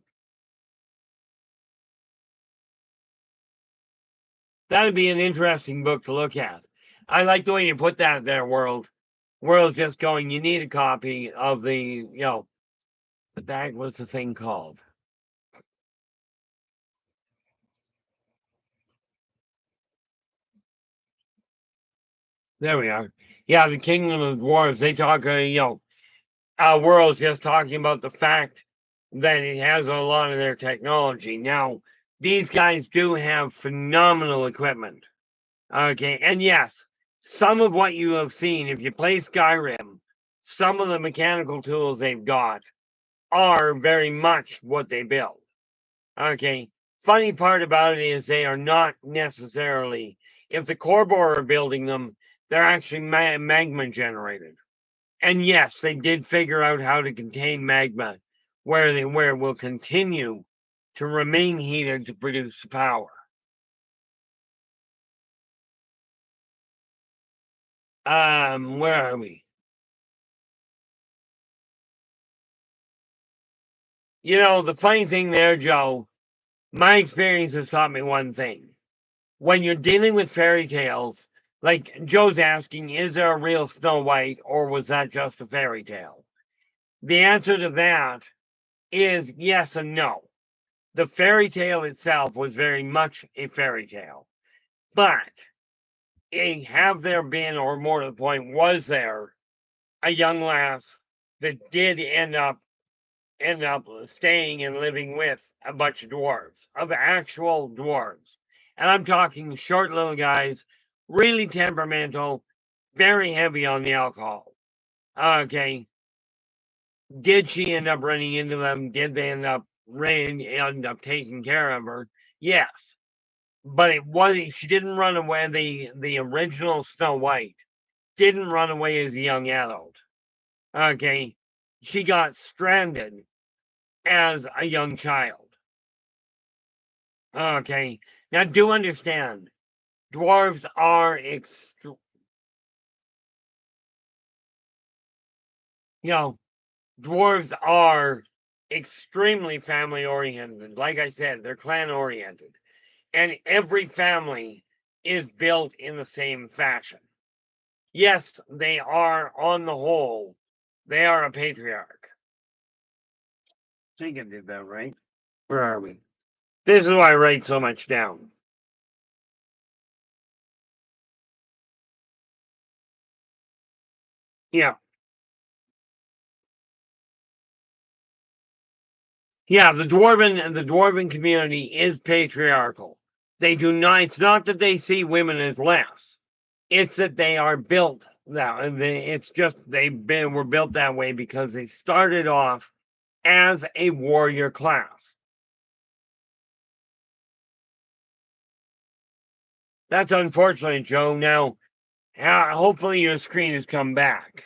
that'd be an interesting book to look at. I like the way you put that there, World. World's just going, you need a copy of the, what the heck was the thing called? There we are. Yeah, the Kingdom of Dwarves. They talk, World's just talking about the fact that it has a lot of their technology. Now, these guys do have phenomenal equipment. Okay, and yes, some of what you have seen, if you play Skyrim, some of the mechanical tools they've got are very much what they build. Okay, funny part about it is they are not necessarily, if the Korbor are building them, they're actually magma generated. And yes, they did figure out how to contain magma where it will continue to remain heated to produce power. Where are we? The funny thing there, Joe, my experience has taught me one thing. When you're dealing with fairy tales, like Joe's asking, is there a real Snow White or was that just a fairy tale? The answer to that is yes and no. The fairy tale itself was very much a fairy tale. But have there been, or more to the point, was there a young lass that did end up staying and living with a bunch of dwarves, of actual dwarves? And I'm talking short little guys, really temperamental, very heavy on the alcohol. Okay. Did she end up running into them? Did they end up taking care of her? Yes. But it wasn't, she didn't run away. The original Snow White didn't run away as a young adult. Okay. She got stranded as a young child. Okay. Now do understand, dwarves are you know, dwarves are extremely family oriented. Like I said, they're clan oriented. And every family is built in the same fashion. Yes, they are on the whole, they are a patriarch. I think I did that right. Where are we? This is why I write so much down. Yeah. Yeah, the dwarven community is patriarchal. They do not, it's not that they see women as less. It's that they are built that it's just were built that way because they started off as a warrior class. That's unfortunate, Joe. Now, hopefully your screen has come back.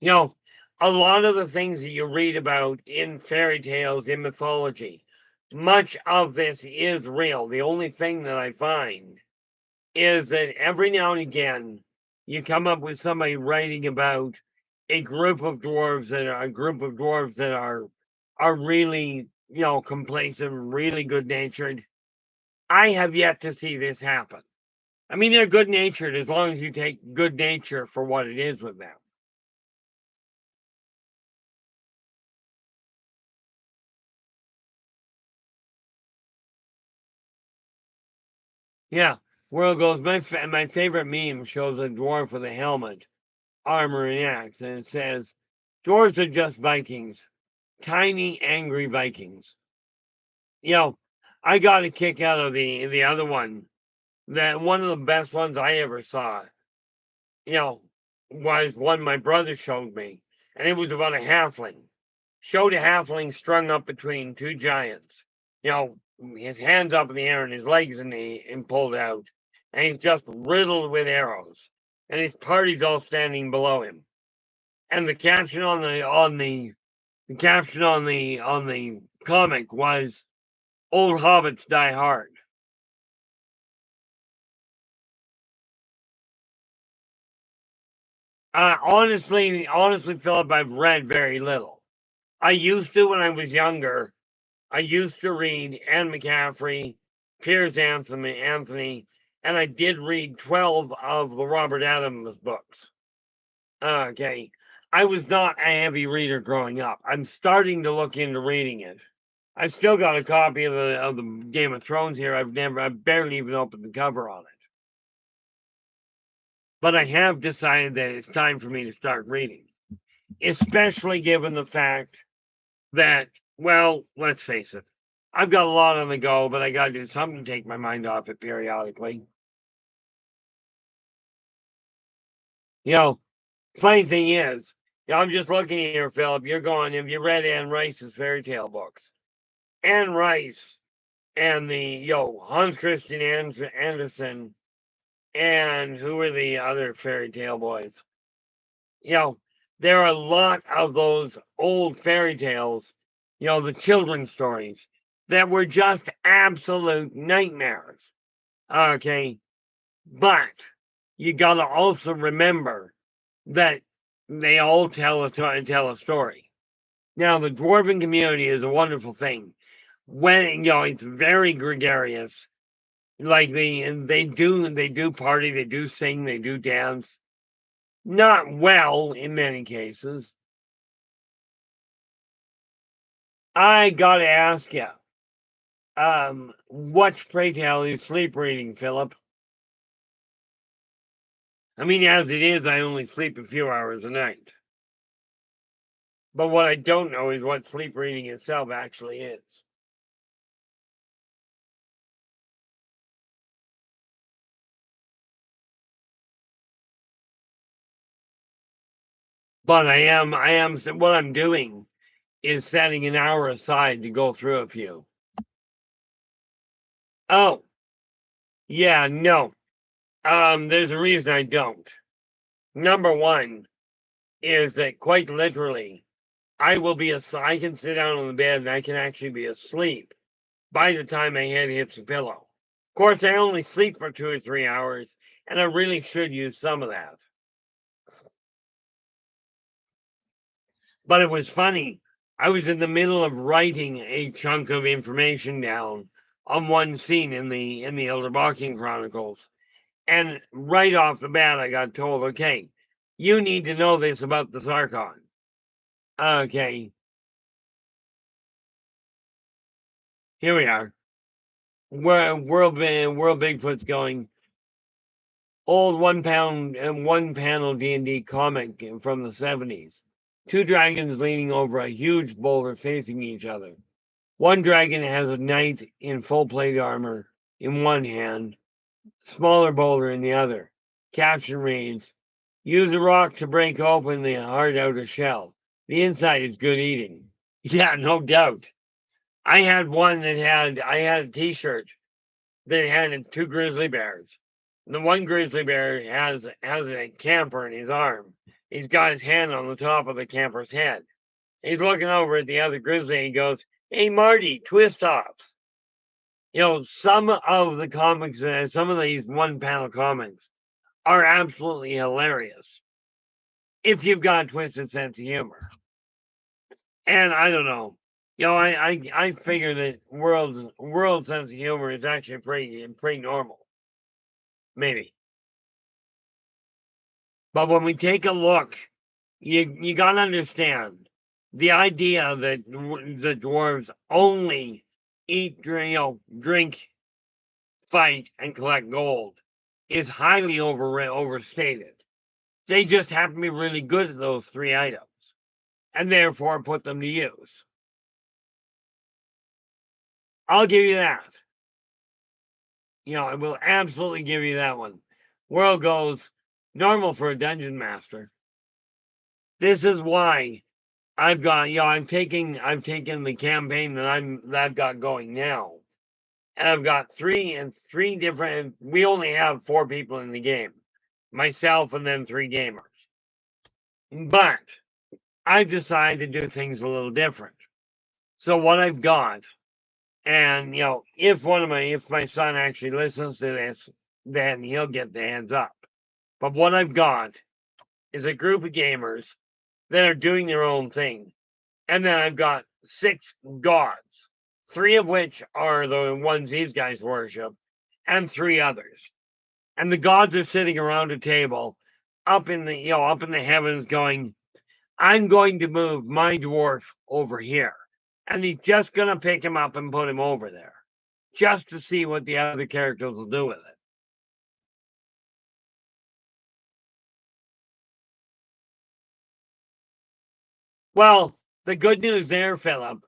You know, a lot of the things that you read about in fairy tales, in mythology, much of this is real. The only thing that I find is that every now and again you come up with somebody writing about a group of dwarves that are really, complacent, really good natured. I have yet to see this happen. I mean, they're good natured as long as you take good nature for what it is with them. Yeah, world goes. My favorite meme shows a dwarf with a helmet, armor, and axe, and it says, "Dwarves are just Vikings, tiny, angry Vikings." You know, I got a kick out of the other one. That one of the best ones I ever saw. You know, was one my brother showed me, and it was about a halfling. Showed a halfling strung up between two giants. You know, his hands up in the air and his legs and pulled out, and he's just riddled with arrows, and his party's all standing below him. And the caption on the comic was "Old hobbits die hard." Honestly, Philip, I've read very little. I used to when I was younger. I used to read Anne McCaffrey, Piers Anthony, and I did read 12 of the Robert Adams books. Okay. I was not a heavy reader growing up. I'm starting to look into reading it. I've still got a copy of the Game of Thrones here. I've barely even opened the cover on it. But I have decided that it's time for me to start reading, especially given the fact that, well, let's face it, I've got a lot on the go, but I got to do something to take my mind off it periodically. Funny thing is, I'm just looking here, Philip. You're going, have you read Anne Rice's fairy tale books? Anne Rice and the, Hans Christian Andersen, and who are the other fairy tale boys? There are a lot of those old fairy tales, the children's stories, that were just absolute nightmares. Okay. But you got to also remember that they all tell a story. Now, the dwarven community is a wonderful thing. When it's very gregarious. Like they do party, they do sing, they do dance. Not well in many cases. I gotta ask you, what pray tell is sleep reading, Philip? I mean, as it is, I only sleep a few hours a night. But what I don't know is what sleep reading itself actually is. But what I'm doing is setting an hour aside to go through a few. Oh, yeah, no. There's a reason I don't. Number one is that quite literally, I can sit down on the bed and I can actually be asleep by the time my head hits the pillow. Of course, I only sleep for 2 or 3 hours, and I really should use some of that. But it was funny. I was in the middle of writing a chunk of information down on one scene in the Yldrbac Chronicles. And right off the bat, I got told, okay, you need to know this about the Sarkon. Okay. Here we are. World Bigfoot's going. Old one panel D&D comic from the 70s. 2 dragons leaning over a huge boulder facing each other. One dragon has a knight in full plate armor in one hand, smaller boulder in the other. Caption reads, use a rock to break open the hard outer shell. The inside is good eating. Yeah, no doubt. I had a t-shirt that had 2 grizzly bears. The one grizzly bear has a camper in his arm. He's got his hand on the top of the camper's head. He's looking over at the other grizzly and he goes, hey, Marty, twist offs. Some of the comics, some of these one panel comics are absolutely hilarious if you've got a twisted sense of humor. And I don't know. I figure that world sense of humor is actually pretty normal. Maybe. But when we take a look, you gotta understand the idea that the dwarves only eat, drink, fight, and collect gold is highly overstated. They just happen to be really good at those 3 items, and therefore put them to use. I'll give you that. I will absolutely give you that one. World goes normal for a dungeon master. This is why I've got, I've taken the campaign that I've got going now, and I've got three different. We only have 4 people in the game, myself and then 3 gamers. But I've decided to do things a little different. So what I've got, and if my son actually listens to this, then he'll get the hands up. But what I've got is a group of gamers that are doing their own thing. And then I've got 6 gods, 3 of which are the ones these guys worship, and 3 others. And the gods are sitting around a table up in the heavens going, I'm going to move my dwarf over here. And he's just going to pick him up and put him over there just to see what the other characters will do with it. Well, the good news there, Philip,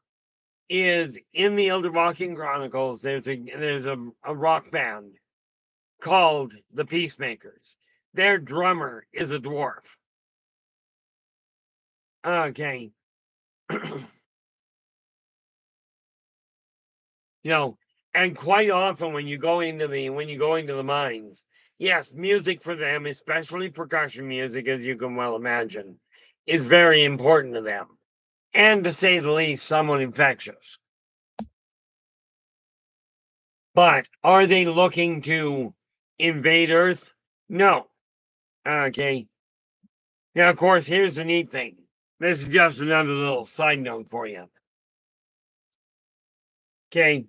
is in the Yldrbac Chronicles, there's a rock band called the Peacemakers. Their drummer is a dwarf. Okay. And quite often when you go into the mines, yes, music for them, especially percussion music, as you can well imagine, is very important to them. And to say the least, somewhat infectious. But are they looking to invade Earth? No. Okay. Now, of course, here's the neat thing. This is just another little side note for you. Okay.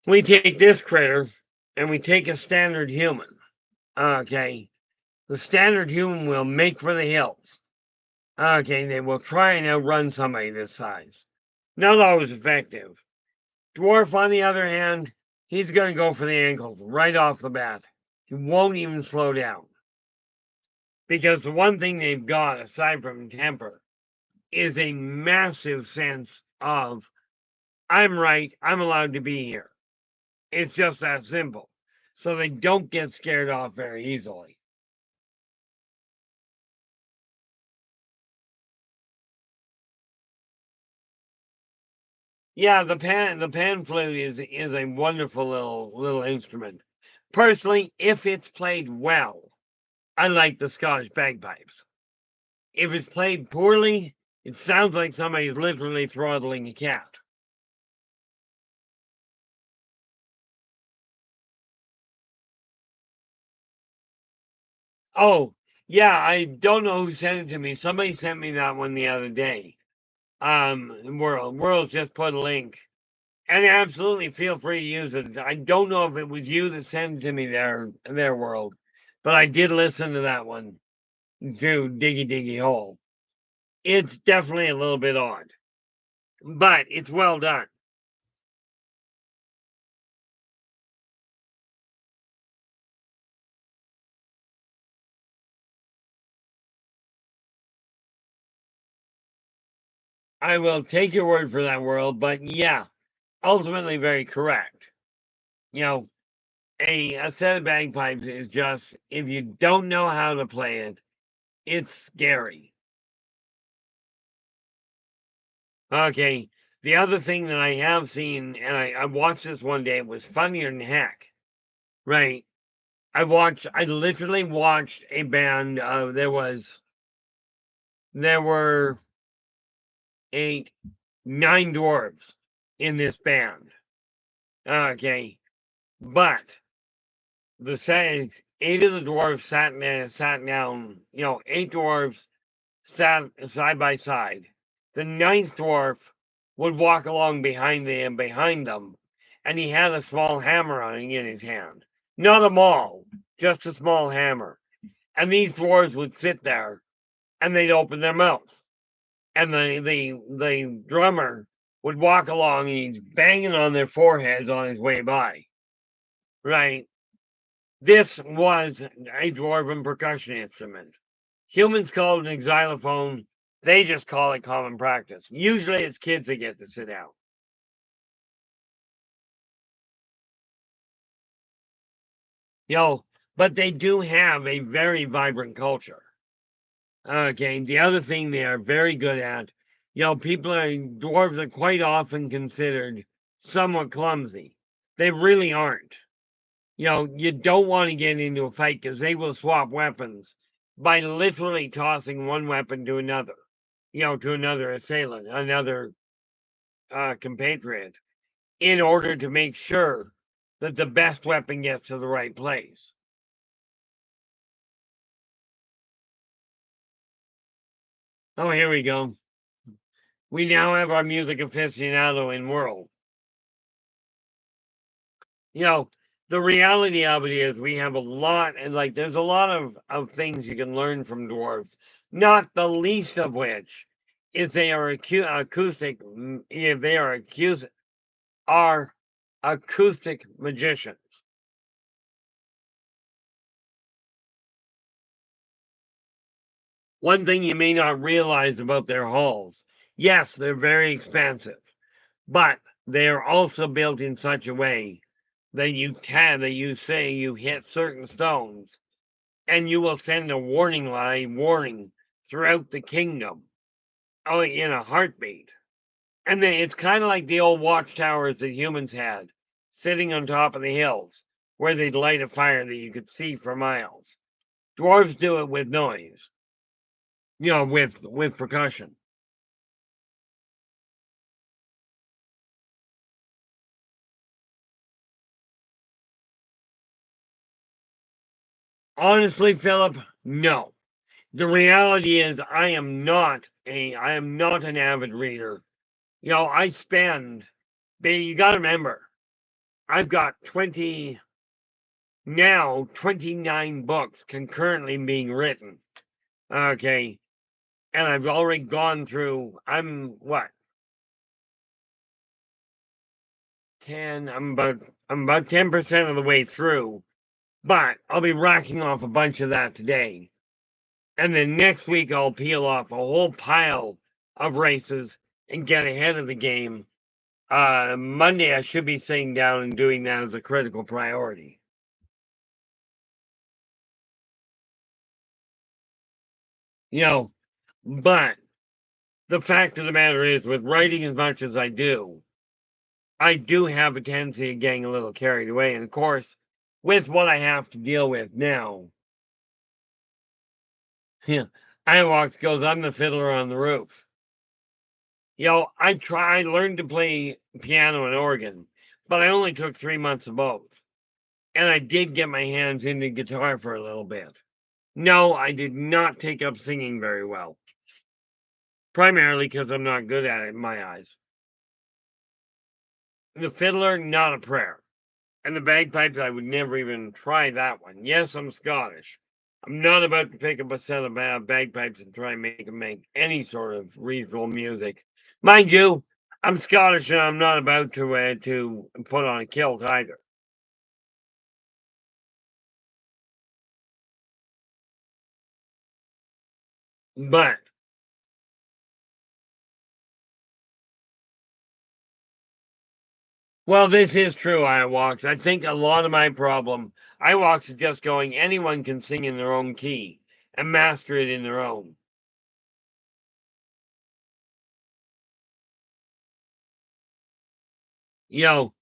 We take this critter and we take a standard human. Okay. The standard human will make for the hills. Okay, they will try and outrun somebody this size. Not always effective. Dwarf, on the other hand, he's going to go for the ankles right off the bat. He won't even slow down. Because the one thing they've got, aside from temper, is a massive sense of, I'm right, I'm allowed to be here. It's just that simple. So they don't get scared off very easily. Yeah, the pan flute is a wonderful little instrument. Personally, if it's played well, I like the Scottish bagpipes. If it's played poorly, it sounds like somebody's literally throttling a cat. Oh, yeah, I don't know who sent it to me. Somebody sent me that one the other day. World's just put a link. And absolutely feel free to use it. I don't know if it was you that sent it to me their world, but I did listen to that one to Diggy Diggy Hole. It's definitely a little bit odd, but it's well done. I will take your word for that, world, but yeah, ultimately very correct. You know, a set of bagpipes is just, if you don't know how to play it, it's scary. Okay, the other thing that I have seen, and I watched this one day, it was funnier than heck, right? I literally watched a band, there were 8, 9 dwarves in this band. Okay, but the settings, 8 of the dwarves sat down, 8 dwarves sat side by side. The ninth dwarf would walk along behind them, and he had a small hammer in his hand. Not a maul, just a small hammer. And these dwarves would sit there and they'd open their mouths. And the drummer would walk along and he's banging on their foreheads on his way by. Right? This was a dwarven percussion instrument. Humans call it an xylophone. They just call it common practice. Usually it's kids that get to sit down. But they do have a very vibrant culture. Okay, the other thing they are very good at, dwarves are quite often considered somewhat clumsy. They really aren't. You don't want to get into a fight because they will swap weapons by literally tossing one weapon to another, to another assailant, another compatriot, in order to make sure that the best weapon gets to the right place. Oh, here we go. We now have our music aficionado in world. The reality of it is we have a lot, and there's a lot of things you can learn from dwarves, not the least of which is they are acoustic. If they are acoustic magicians. One thing you may not realize about their halls, yes, they're very expansive, but they are also built in such a way that you say you hit certain stones, and you will send a warning throughout the kingdom, in a heartbeat. And then it's kind of like the old watchtowers that humans had, sitting on top of the hills, where they'd light a fire that you could see for miles. Dwarves do it with noise, with percussion. Honestly, Philip, no. The reality is I am not an avid reader. I spend, but you got to remember, I've got 29 books concurrently being written. Okay. And I've already gone through, I'm what? 10, I'm about 10% of the way through, but I'll be racking off a bunch of that today. And then next week I'll peel off a whole pile of races and get ahead of the game. Monday I should be sitting down and doing that as a critical priority. But the fact of the matter is, with writing as much as I do have a tendency of getting a little carried away. And of course, with what I have to deal with now, Iwax goes, I'm the fiddler on the roof. I learned to play piano and organ, but I only took 3 months of both. And I did get my hands into guitar for a little bit. No, I did not take up singing very well. Primarily because I'm not good at it in my eyes. The fiddler, not a prayer. And the bagpipes, I would never even try that one. Yes, I'm Scottish. I'm not about to pick up a set of bagpipes and try and make them make any sort of reasonable music. Mind you, I'm Scottish and I'm not about to put on a kilt either. But well, this is true, Iwax. I think a lot of my problem, Iwax is just going, anyone can sing in their own key and master it in their own. You know,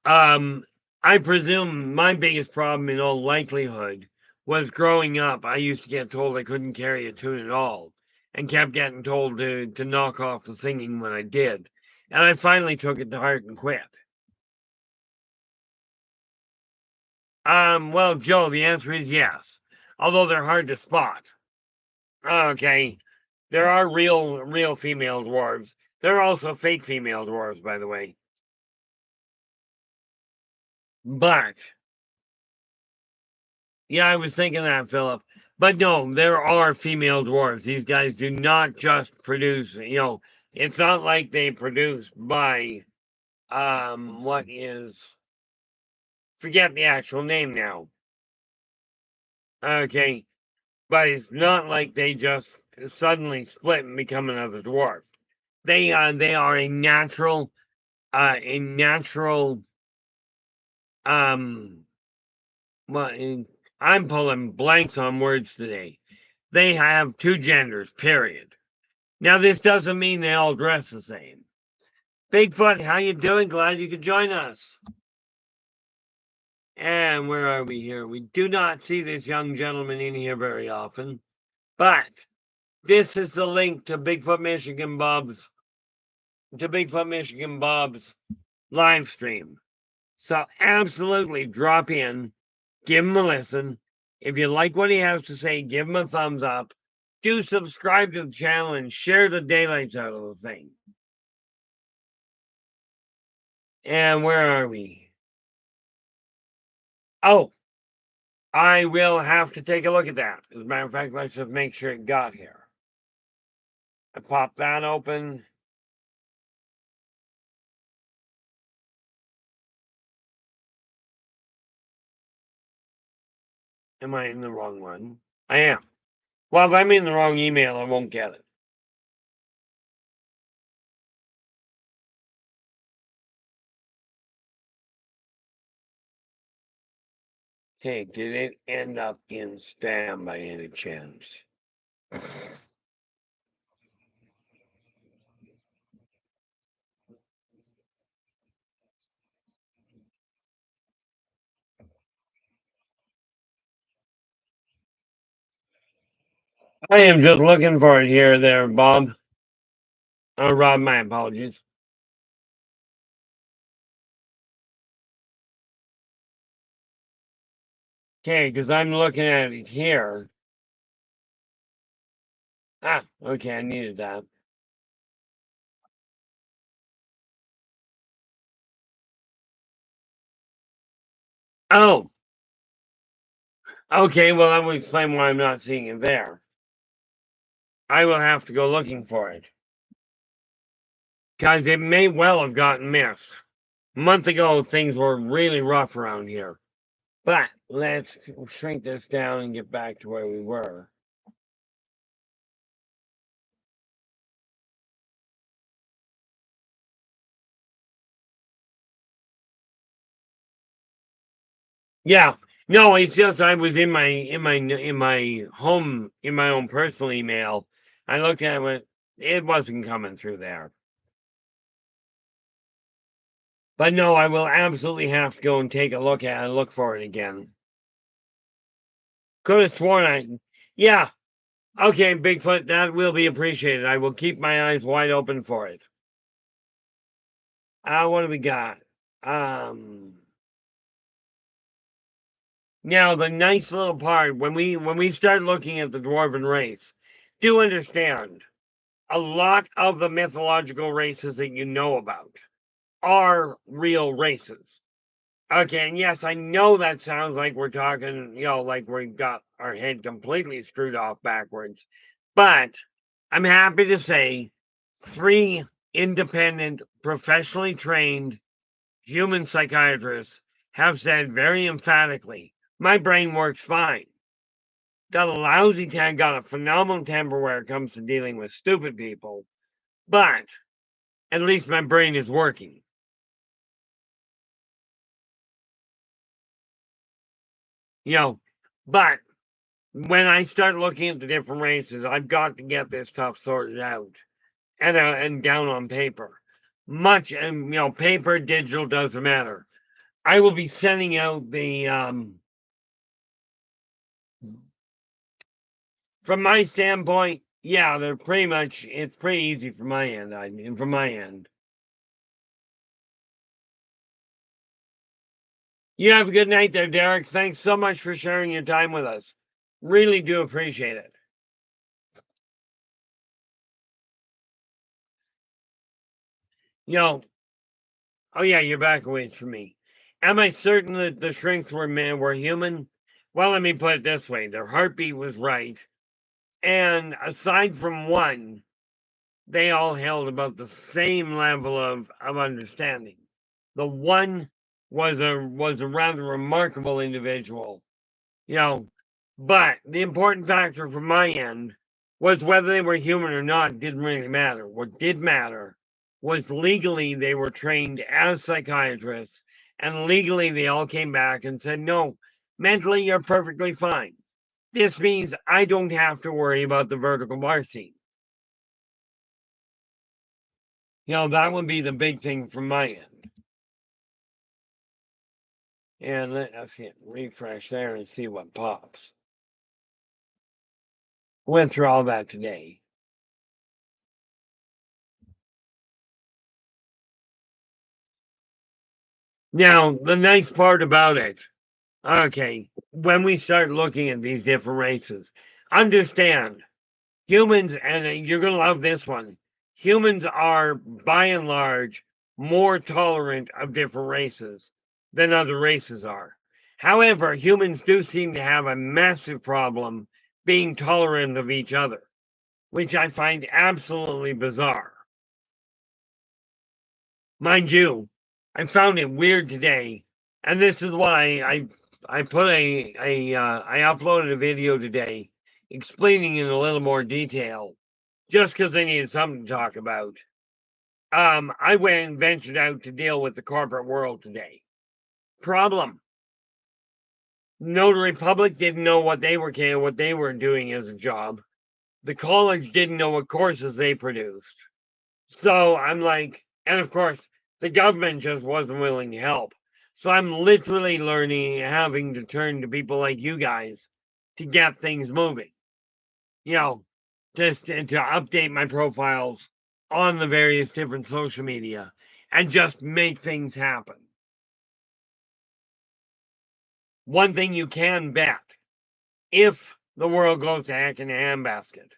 I presume my biggest problem in all likelihood was growing up. I used to get told I couldn't carry a tune at all and kept getting told to knock off the singing when I did. And I finally took it to heart and quit. Well, Joe, the answer is yes. Although they're hard to spot. Okay. There are real female dwarves. There are also fake female dwarves, by the way. But yeah, I was thinking that, Philip. But no, there are female dwarves. These guys do not just produce, it's not like they produce by what is, forget the actual name now. Okay. But it's not like they just suddenly split and become another dwarf. They are a natural well, I'm pulling blanks on words today. They have two genders, period. Now, this doesn't mean they all dress the same. Bigfoot, how you doing? Glad you could join us. And where are we here? We do not see this young gentleman in here very often, but this is the link to Bigfoot Michigan Bob's live stream. So absolutely drop in, give him a listen. If you like what he has to say, give him a thumbs up. Do subscribe to the channel and share the daylights out of the thing. And where are we? Oh, I will have to take a look at that. As a matter of fact, let's just make sure it got here. I pop that open. Am I in the wrong one? I am. Well, if I'm in the wrong email, I won't get it. Okay, did it end up in spam by any chance? I am just looking for it here, there, Bob. Rob, my apologies. Okay, because I'm looking at it here. Ah, okay, I needed that. Oh, okay, well, that would explain why I'm not seeing it there. I will have to go looking for it. Because it may well have gotten missed. A month ago, things were really rough around here. But let's shrink this down and get back to where we were. Yeah, no, it's just I was in my home in my own personal email. I looked at it, it wasn't coming through there. But no, I will absolutely have to go and take a look at it and look for it again. Could have sworn yeah. Okay, Bigfoot, that will be appreciated. I will keep my eyes wide open for it. What do we got? Now the nice little part when we start looking at the dwarven race, do understand a lot of the mythological races that you know about are real races. Okay, and yes, I know that sounds like we're talking, like we've got our head completely screwed off backwards, but I'm happy to say 3 independent, professionally trained human psychiatrists have said very emphatically, my brain works fine. Got a phenomenal temper where it comes to dealing with stupid people, but at least my brain is working. But when I start looking at the different races, I've got to get this stuff sorted out and down on paper. Paper, digital doesn't matter. I will be sending out the from my standpoint, yeah, they're pretty much it's pretty easy from my end. I mean from my end. You have a good night there, Derek. Thanks so much for sharing your time with us. Really do appreciate it. Oh yeah, you're back away from me. Am I certain that the shrinks were human? Well, let me put it this way: their heartbeat was right, and aside from one, they all held about the same level of understanding. The one was a rather remarkable individual, you know. But the important factor from my end was whether they were human or not didn't really matter. What did matter was legally they were trained as psychiatrists, and legally they all came back and said, no, mentally you're perfectly fine. This means I don't have to worry about the vertical bar scene. That would be the big thing from my end. And let us hit refresh there and see what pops. Went through all that today. Now, the nice part about it, okay, when we start looking at these different races, understand humans, and you're going to love this one, humans are by and large more tolerant of different races than other races are. However, humans do seem to have a massive problem being tolerant of each other. which I find absolutely bizarre. Mind you, I found it weird today, and this is why I put I uploaded a video today explaining in a little more detail, just because I needed something to talk about. I went and ventured out to deal with the corporate world today. Problem. Notary Public didn't know what they were doing as a job. The college didn't know what courses they produced. So I'm like, and of course, the government just wasn't willing to help. So I'm literally learning, having to turn to people like you guys to get things moving. You know, just to update my profiles on the various different social media and just make things happen. One thing you can bet, if the world goes to heck in a handbasket.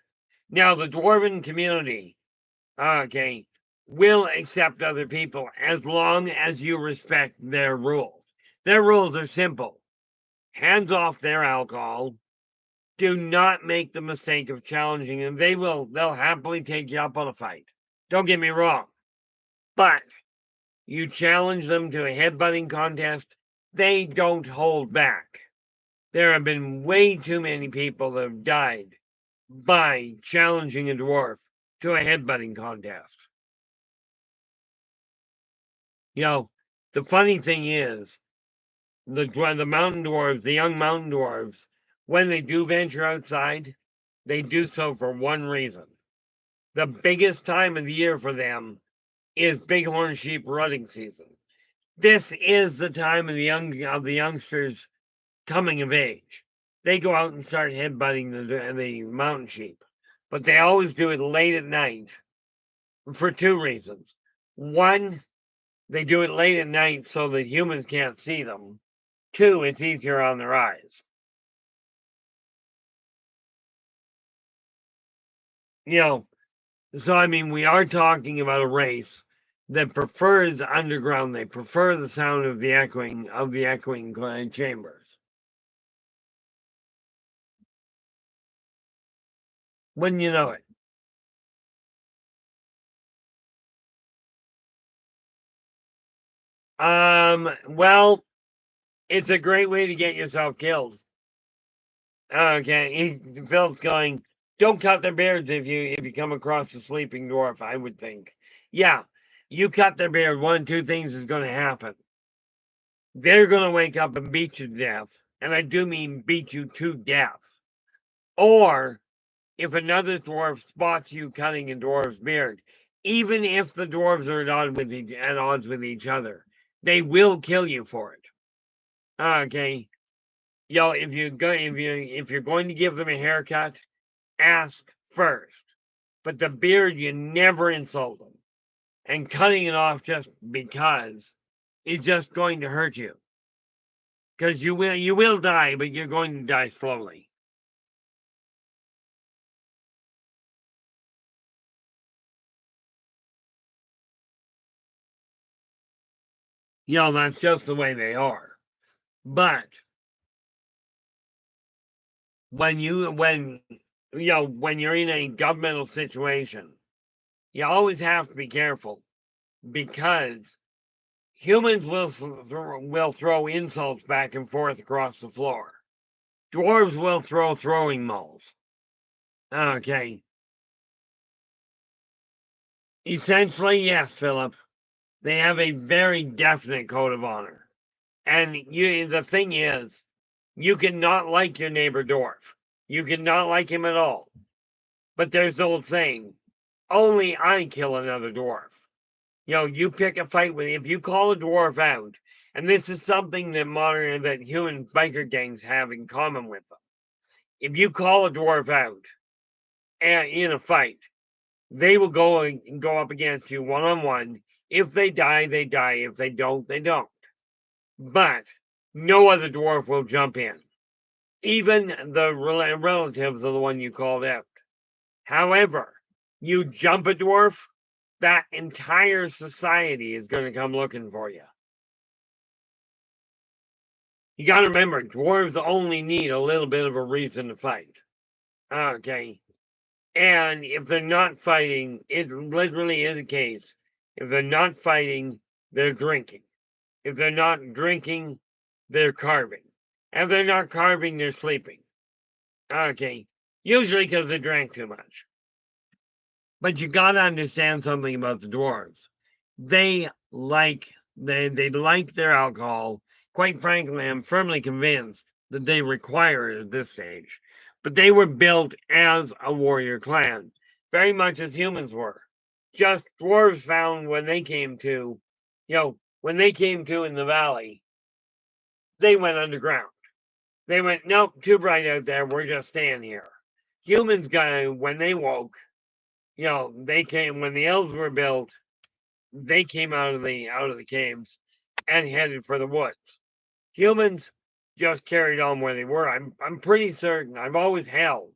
Now, the dwarven community, okay, will accept other people as long as you respect their rules. Their rules are simple. Hands off their alcohol. Do not make the mistake of challenging them. They'll happily take you up on a fight. Don't get me wrong. But you challenge them to a headbutting contest, they don't hold back. There have been way too many people that have died by challenging a dwarf to a headbutting contest. You know, the funny thing is, the mountain dwarves, the young mountain dwarves, when they do venture outside, they do so for one reason. The biggest time of the year for them is bighorn sheep rutting season. This is the time of the youngsters coming of age. They go out and start headbutting the mountain sheep, but they always do it late at night for two reasons. One, they do it late at night so that humans can't see them. Two, it's easier on their eyes. You know, so I mean, we are talking about a race that prefers underground. They prefer the sound of the echoing chambers. Wouldn't you know it? Well, it's a great way to get yourself killed. Okay, Phil's going, don't cut their beards if you come across a sleeping dwarf, I would think. Yeah, you cut their beard, one, two things is going to happen. They're going to wake up and beat you to death. And I do mean beat you to death. Or if another dwarf spots you cutting a dwarf's beard, even if the dwarves are at odds with each other, they will kill you for it. Okay. If you're going to give them a haircut, ask first. But the beard, you never insult them. And cutting it off just because is just going to hurt you. Because you will die, but you're going to die slowly. That's just the way they are. But when you're in a governmental situation, you always have to be careful, because humans will throw insults back and forth across the floor. Dwarves will throw throwing mauls. Okay. Essentially, yes, Philip. They have a very definite code of honor. And the thing is, you cannot like your neighbor dwarf. You cannot like him at all. But there's the old saying, only I kill another dwarf. You pick a fight with, if you call a dwarf out, and this is something that human biker gangs have in common with them. If you call a dwarf out in a fight, they will go up against you one-on-one. If they die, they die. If they don't, they don't. But no other dwarf will jump in. Even the relatives of the one you called out. However, you jump a dwarf, that entire society is going to come looking for you. You got to remember, dwarves only need a little bit of a reason to fight. Okay. And if they're not fighting, it literally is a case. If they're not fighting, they're drinking. If they're not drinking, they're carving. If they're not carving, they're sleeping. Okay. Usually because they drank too much. But you gotta understand something about the dwarves. They like their alcohol. Quite frankly, I'm firmly convinced that they require it at this stage. But they were built as a warrior clan, very much as humans were. Just dwarves found when they came to, when they came to in the valley, they went underground. They went, nope, too bright out there. We're just staying here. Humans got when they woke, they came when the elves were built. They came out of the caves and headed for the woods. Humans just carried on where they were. I'm pretty certain. I've always held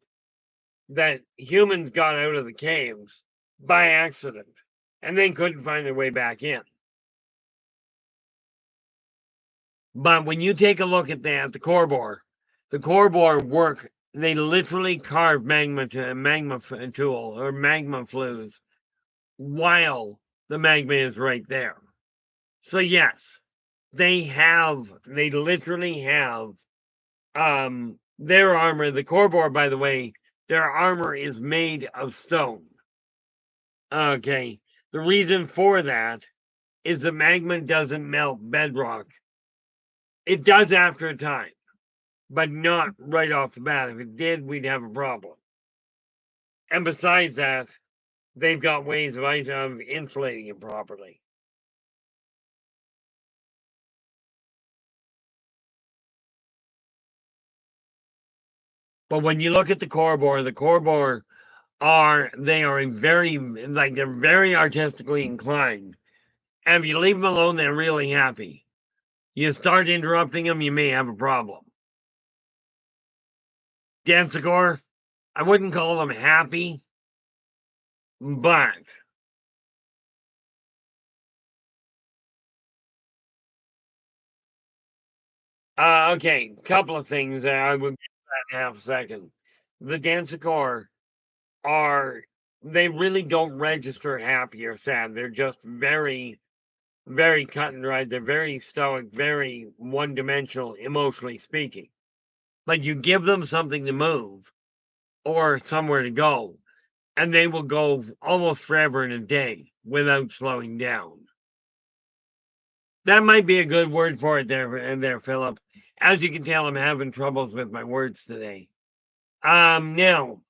that humans got out of the caves by accident and then couldn't find their way back in. But when you take a look at that, the core bore work. They literally carve magma tool or magma flues while the magma is right there. So yes, they literally have their armor. The core bore, by the way, their armor is made of stone. Okay. The reason for that is the magma doesn't melt bedrock. It does after a time, but not right off the bat. If it did, we'd have a problem. And besides that, they've got ways of insulating it properly. But when you look at the core bore are they're very artistically inclined. And if you leave them alone, they're really happy. You start interrupting them, you may have a problem. Dancigore, I wouldn't call them happy, but okay, couple of things that I would get that in half a second. The Dancigore they really don't register happy or sad. They're just very, very cut and dried. They're very stoic, very one-dimensional, emotionally speaking. Like you give them something to move or somewhere to go, and they will go almost forever in a day without slowing down. That might be a good word for it there, Philip. As you can tell, I'm having troubles with my words today. Now,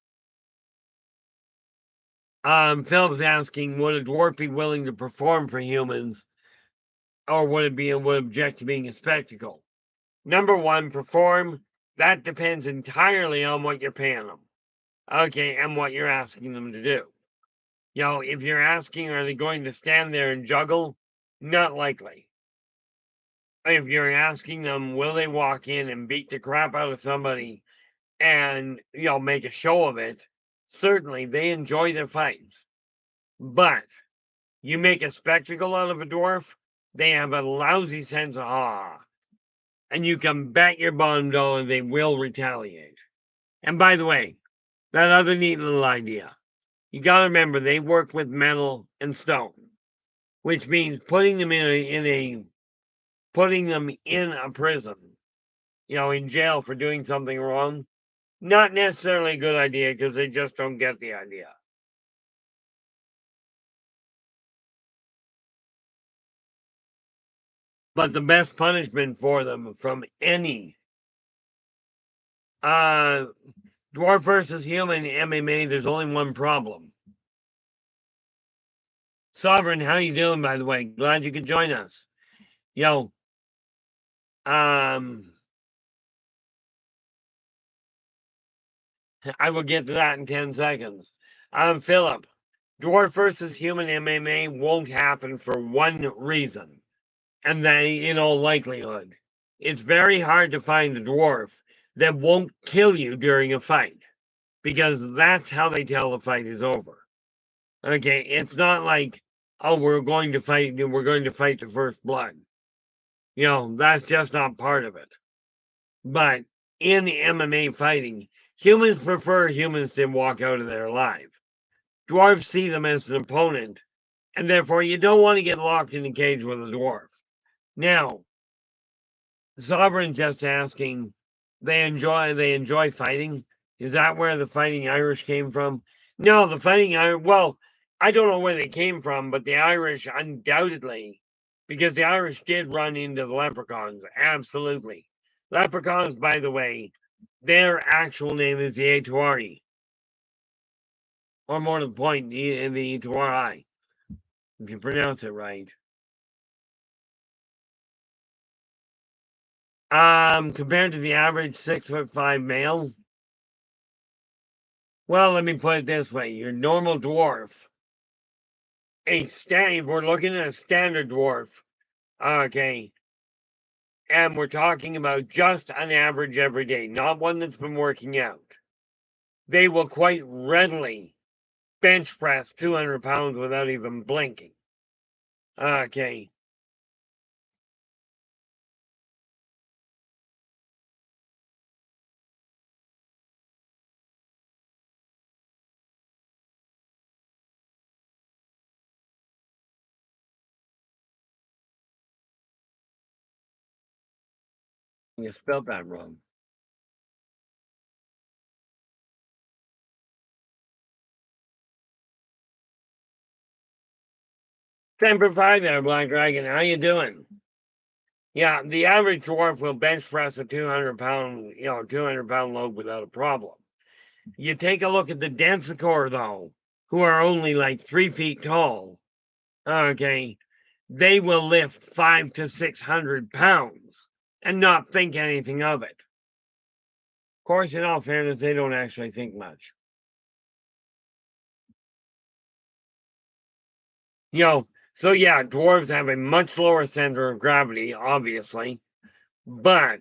Philip's asking, would a dwarf be willing to perform for humans, or would object to being a spectacle? Number one, perform. That depends entirely on what you're paying them. Okay, and what you're asking them to do. If you're asking, are they going to stand there and juggle? Not likely. If you're asking them, will they walk in and beat the crap out of somebody and, make a show of it? Certainly, they enjoy their fights. But you make a spectacle out of a dwarf, they have a lousy sense of awe. And you can bet your bottom dollar they will retaliate. And by the way, that other neat little idea. You got to remember, they work with metal and stone, which means putting them in a prison, in jail for doing something wrong, not necessarily a good idea because they just don't get the idea. But the best punishment for them from any dwarf versus human MMA, there's only one problem. Sovereign, how you doing, by the way? Glad you could join us. I will get to that in 10 seconds. Philip, dwarf versus human MMA won't happen for one reason, and that, in all likelihood, it's very hard to find a dwarf that won't kill you during a fight, because that's how they tell the fight is over. Okay, it's not like, oh, we're going to fight to first blood. That's just not part of it. But in MMA fighting, Humans prefer humans to walk out of there alive. Dwarves see them as an opponent, and therefore you don't want to get locked in a cage with a dwarf. Now, Sovereign's just asking, they enjoy fighting? Is that where the Fighting Irish came from? No, the Fighting Irish, well, I don't know where they came from, but the Irish undoubtedly, because the Irish did run into the leprechauns, absolutely. Leprechauns, by the way, their actual name is the Etuari. Or more to the point, the Etuari, if you pronounce it right. Compared to the average 6'5" male, well, let me put it this way. Your normal dwarf, if we're looking at a standard dwarf, okay, and we're talking about just an average every day, not one that's been working out, they will quite readily bench press 200 pounds without even blinking. Okay. You spelled that wrong. Semper Fi there, Black Dragon. How you doing? Yeah, the average dwarf will bench press a 200-pound, 200-pound load without a problem. You take a look at the Densicore, though, who are only like 3 feet tall. Okay, they will lift 500 to 600 pounds and not think anything of it. Of course, in all fairness, they don't actually think much. So yeah, dwarves have a much lower center of gravity, obviously, but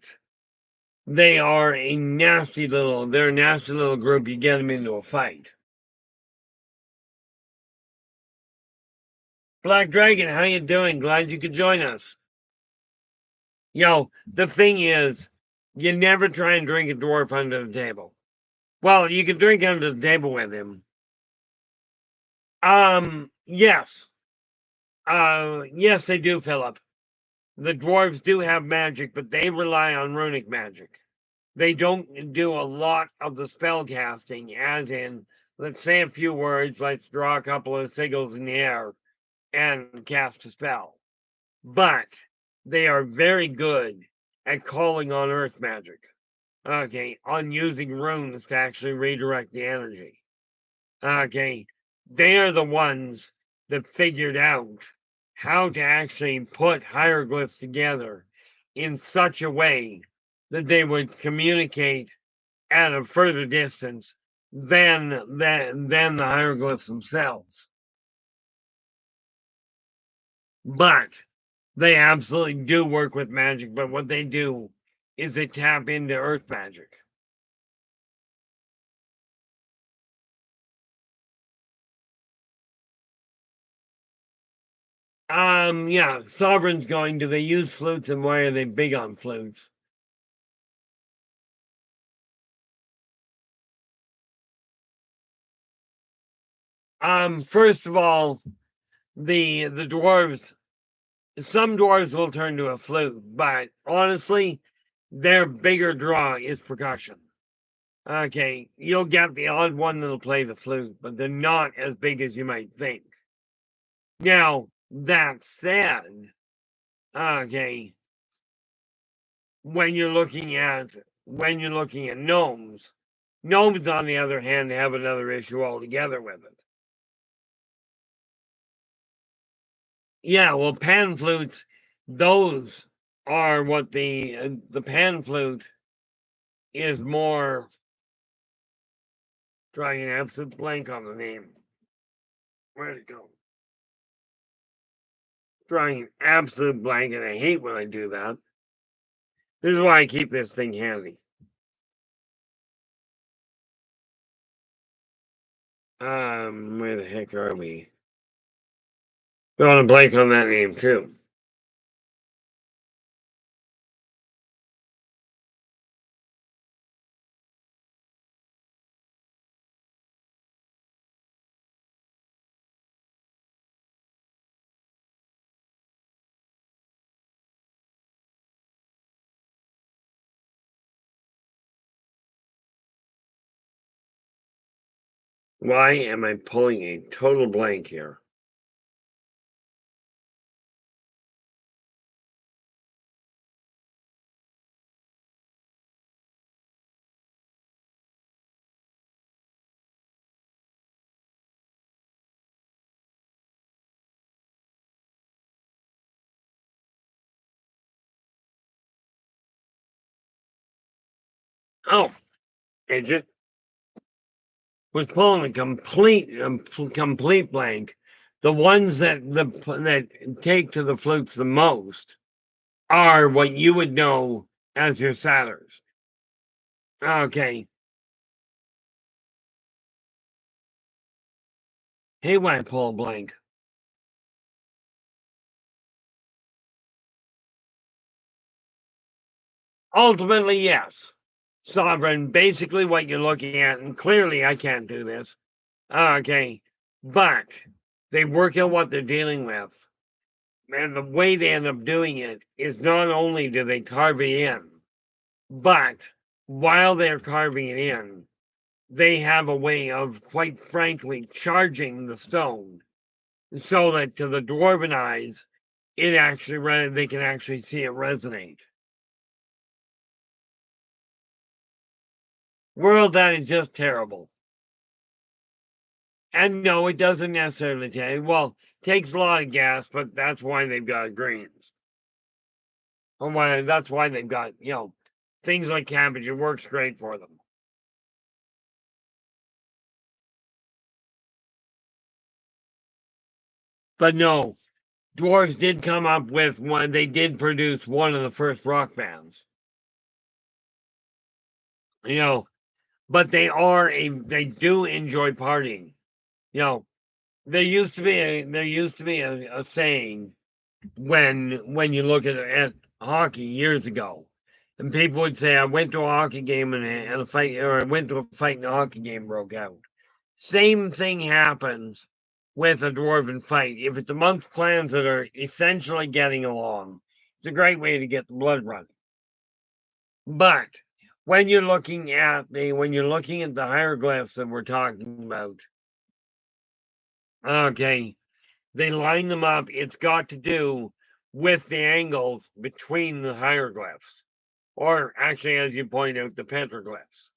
they're a nasty little group. You get them into a fight. Black Dragon, how you doing? Glad you could join us. The thing is, you never try and drink a dwarf under the table. Well, you can drink under the table with him. Yes. Yes, they do, Philip. The dwarves do have magic, but they rely on runic magic. They don't do a lot of the spell casting, as in, let's say a few words, let's draw a couple of sigils in the air, and cast a spell. But they are very good at calling on earth magic. Okay, on using runes to actually redirect the energy. Okay, they're the ones that figured out how to actually put hieroglyphs together in such a way that they would communicate at a further distance than the hieroglyphs themselves. But they absolutely do work with magic, but what they do is they tap into earth magic. Yeah, Sovereign's going, do they use flutes and why are they big on flutes? First of all, the dwarves, some dwarves will turn to a flute, but honestly, their bigger draw is percussion. Okay, you'll get the odd one that'll play the flute, but they're not as big as you might think. Now, that said, okay, when you're looking at gnomes, gnomes on the other hand have another issue altogether with it. Yeah, well, pan flutes, those are what the pan flute is more. Drawing an absolute blank on the name. Where'd it go? Drawing an absolute blank, and I hate when I do that. This is why I keep this thing handy. Where the heck are we? Drawing a blank on that name too. Why am I pulling a total blank here? Oh, it was pulling a complete blank. The ones that take to the flutes the most are what you would know as your satyrs. Okay. Hey, why pull a blank? Ultimately, yes. Sovereign, basically what you're looking at, and clearly I can't do this. Okay. But they work out what they're dealing with. And the way they end up doing it is not only do they carve it in, but while they're carving it in, they have a way of, quite frankly, charging the stone so that to the dwarven eyes, they can actually see it resonate. World, that is just terrible. And no, it doesn't necessarily take, well, takes a lot of gas, but that's why they've got greens. Or why that's why they've got, things like cabbage. It works great for them. But no, dwarves did come up with one. They did produce one of the first rock bands. You know, but they do enjoy partying. You know, there used to be a saying when you look at hockey years ago, and people would say, "I went to a hockey game and a fight, or I went to a fight and a hockey game broke out." Same thing happens with a dwarven fight. If it's amongst clans that are essentially getting along, it's a great way to get the blood running. But when you're looking at the hieroglyphs that we're talking about, okay, they line them up. It's got to do with the angles between the hieroglyphs, or actually, as you point out, the petroglyphs.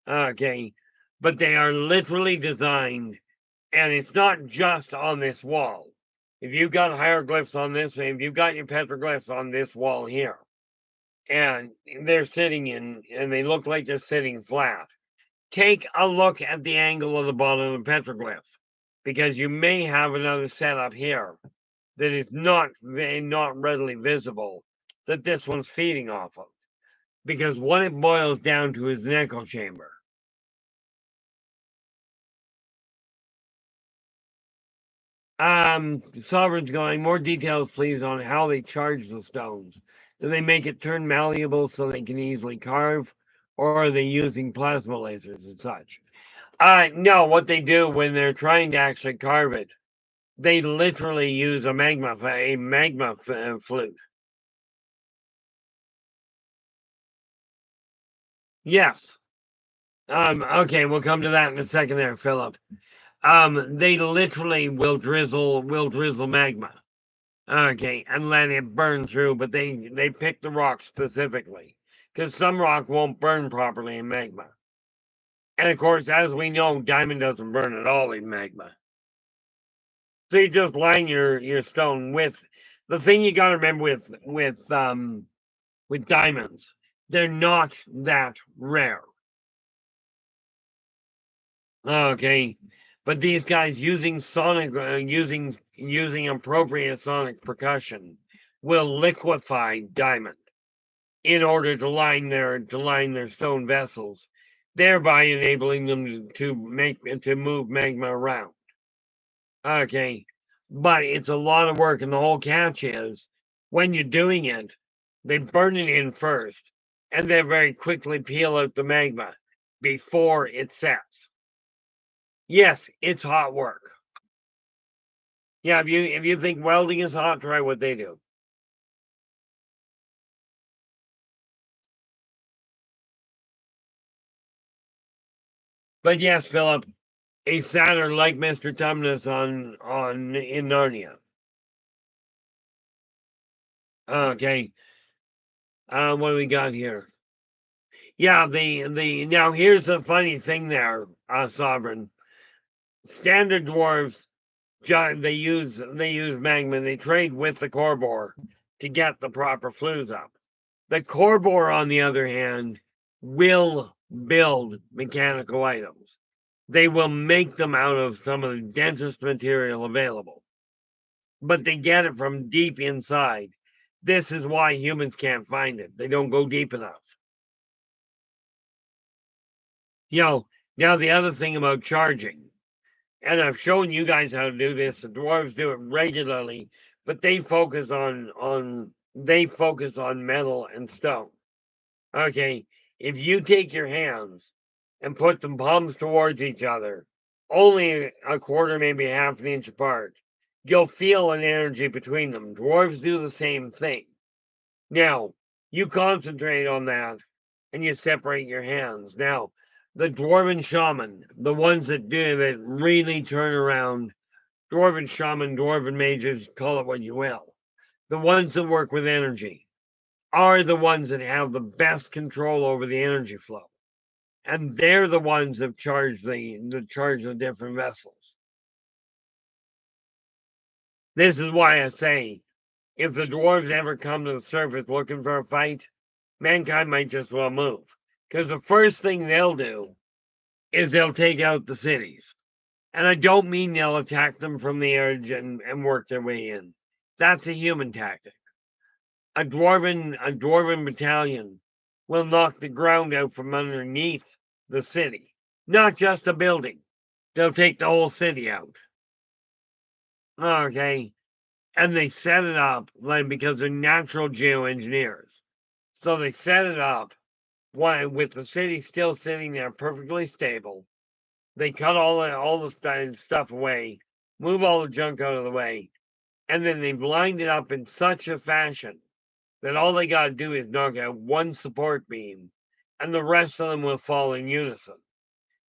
Okay, but they are literally designed, and it's not just on this wall. If you've got hieroglyphs on this, if you've got your petroglyphs on this wall here, and they're and they look like they're sitting flat, take a look at the angle of the bottom of the petroglyph, because you may have another setup here that is not readily visible that this one's feeding off of. Because what it boils down to is an echo chamber. Sovereign's going, more details, please, on how they charge the stones. Do they make it turn malleable so they can easily carve, or are they using plasma lasers and such? No, what they do when they're trying to actually carve it, they literally use a magma flute. Yes. Okay, we'll come to that in a second there, Philip. They literally will drizzle magma. Okay, and let it burn through, but they pick the rock specifically because some rock won't burn properly in magma. And of course, as we know, diamond doesn't burn at all in magma. So you just line your stone with the thing you got to remember with diamonds. They're not that rare. Okay, but these guys using appropriate sonic percussion will liquefy diamond in order to line their stone vessels, thereby enabling them to move magma around. Okay, but it's a lot of work, and the whole catch is when you're doing it, they burn it in first, and then very quickly peel out the magma before it sets. Yes, it's hot work. Yeah, if you think welding is hot, try what they do. But yes, Philip, a Saturn like Mr. Tumnus in Narnia. Okay. What do we got here? Yeah, the now here's the funny thing there, Sovereign. Standard dwarves, they use magma. They trade with the Korbor to get the proper flues up. The Korbor, on the other hand, will build mechanical items. They will make them out of some of the densest material available, but they get it from deep inside. This is why humans can't find it. They don't go deep enough. Now the other thing about charging, and I've shown you guys how to do this. The dwarves do it regularly, but they focus on metal and stone. Okay, if you take your hands and put them palms towards each other, only a quarter, maybe half an inch apart, you'll feel an energy between them. Dwarves do the same thing. Now, you concentrate on that and you separate your hands. Now, the dwarven shaman, the ones that really turn around, dwarven shaman, dwarven mages, call it what you will, the ones that work with energy are the ones that have the best control over the energy flow. And they're the ones that charge the different vessels. This is why I say, if the dwarves ever come to the surface looking for a fight, mankind might just well move. Because the first thing they'll do is they'll take out the cities. And I don't mean they'll attack them from the edge and work their way in. That's a human tactic. A dwarven battalion will knock the ground out from underneath the city. Not just a building. They'll take the whole city out. Okay. And they set it up because they're natural geoengineers. So they set it up with the city still sitting there perfectly stable. They cut all the stuff away, move all the junk out of the way, and then they've lined it up in such a fashion that all they got to do is knock out one support beam, and the rest of them will fall in unison.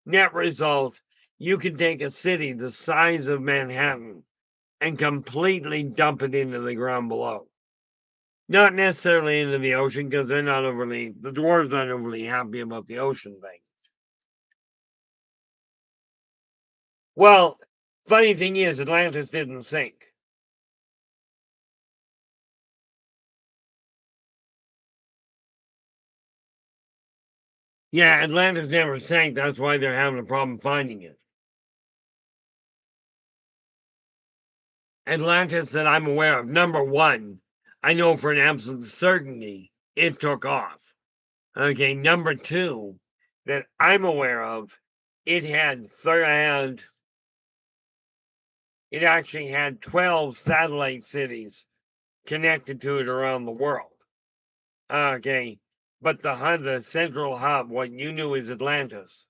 Net result, you can take a city the size of Manhattan and completely dump it into the ground below. Not necessarily into the ocean, because the dwarves aren't overly happy about the ocean thing. Well, funny thing is, Atlantis didn't sink. Yeah, Atlantis never sank. That's why they're having a problem finding it. Atlantis that I'm aware of, number one, I know for an absolute certainty it took off. Okay, number two, that I'm aware of, it actually had 12 satellite cities connected to it around the world. Okay, but the central hub, what you knew as Atlantis,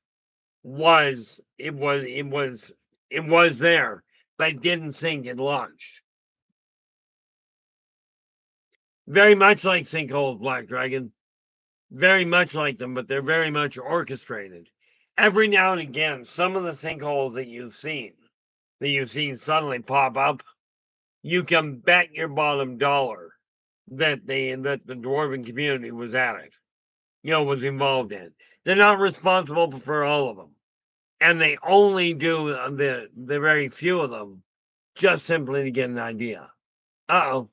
was there, but it didn't sink. It launched. Very much like sinkholes, Black Dragon. Very much like them, but they're very much orchestrated. Every now and again, some of the sinkholes that you've seen suddenly pop up, you can bet your bottom dollar that the dwarven community was at it. Was involved in. They're not responsible for all of them, and they only do the very few of them just simply to get an idea. Uh-oh.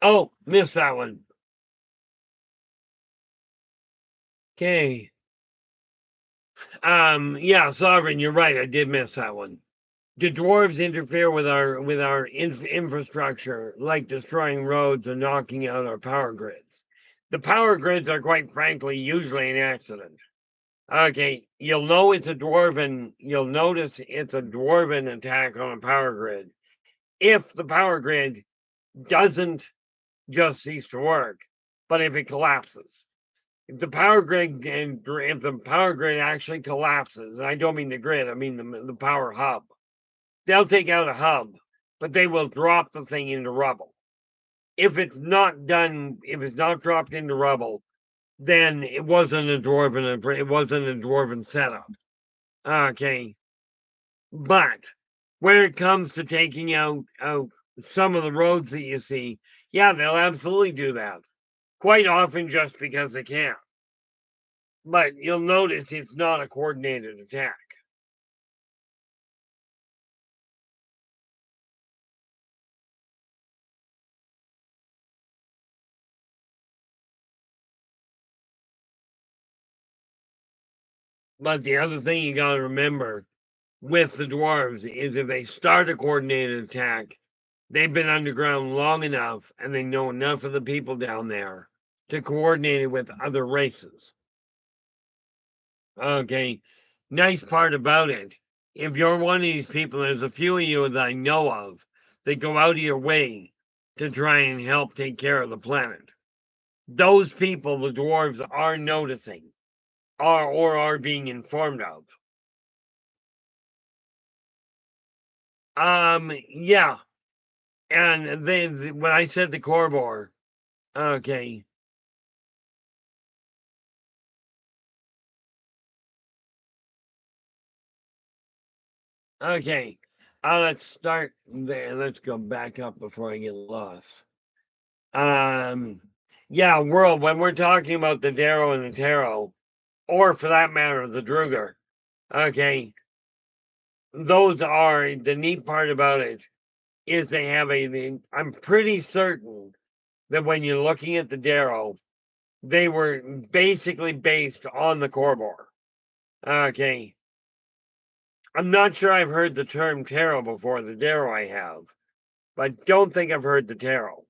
Oh, missed that one. Okay. Yeah, Sovereign, you're right. I did miss that one. Do dwarves interfere with our infrastructure, like destroying roads or knocking out our power grids? The power grids are, quite frankly, usually an accident. Okay, you'll notice it's a dwarven attack on a power grid if the power grid doesn't just cease to work, but if it collapses. if the power grid actually collapses, and I don't mean the grid, I mean the power hub, they'll take out a hub, but they will drop the thing into rubble. If it's not dropped into rubble, then it wasn't a dwarven setup. Okay. But when it comes to taking out some of the roads that you see, yeah, they'll absolutely do that. Quite often just because they can. But you'll notice it's not a coordinated attack. But the other thing you got to remember with the dwarves is if they start a coordinated attack, they've been underground long enough and they know enough of the people down there to coordinate it with other races. Okay. Nice part about it, if you're one of these people, there's a few of you that I know of that go out of your way to try and help take care of the planet. Those people the dwarves are noticing are being informed of. Yeah. And when I said the Corvor, okay. Okay. Let's start there. Let's go back up before I get lost. Yeah, world, when we're talking about the Darrow and the Tarot, or for that matter, the Druger, okay, those are the neat part about it is they have I'm pretty certain that when you're looking at the Darrow, they were basically based on the Corvor. Okay. I'm not sure I've heard the term tarot before. The Darrow I have, but I don't think I've heard the tarot.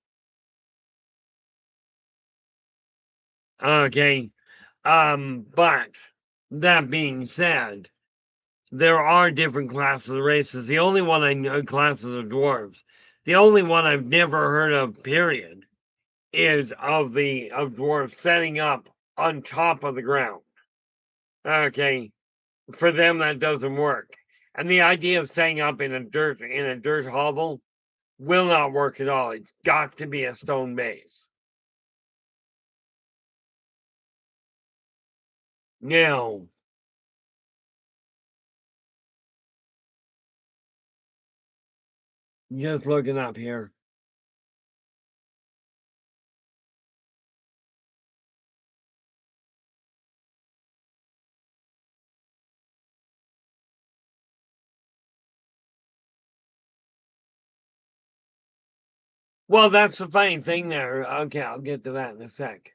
Okay. But that being said, there are different classes of races. The only one I know, classes of dwarves. The only one I've never heard of, period, is of dwarves setting up on top of the ground. Okay. For them that doesn't work. And the idea of setting up in a dirt hovel will not work at all. It's got to be a stone base. Now, just looking up here. Well, that's the funny thing there. Okay, I'll get to that in a sec.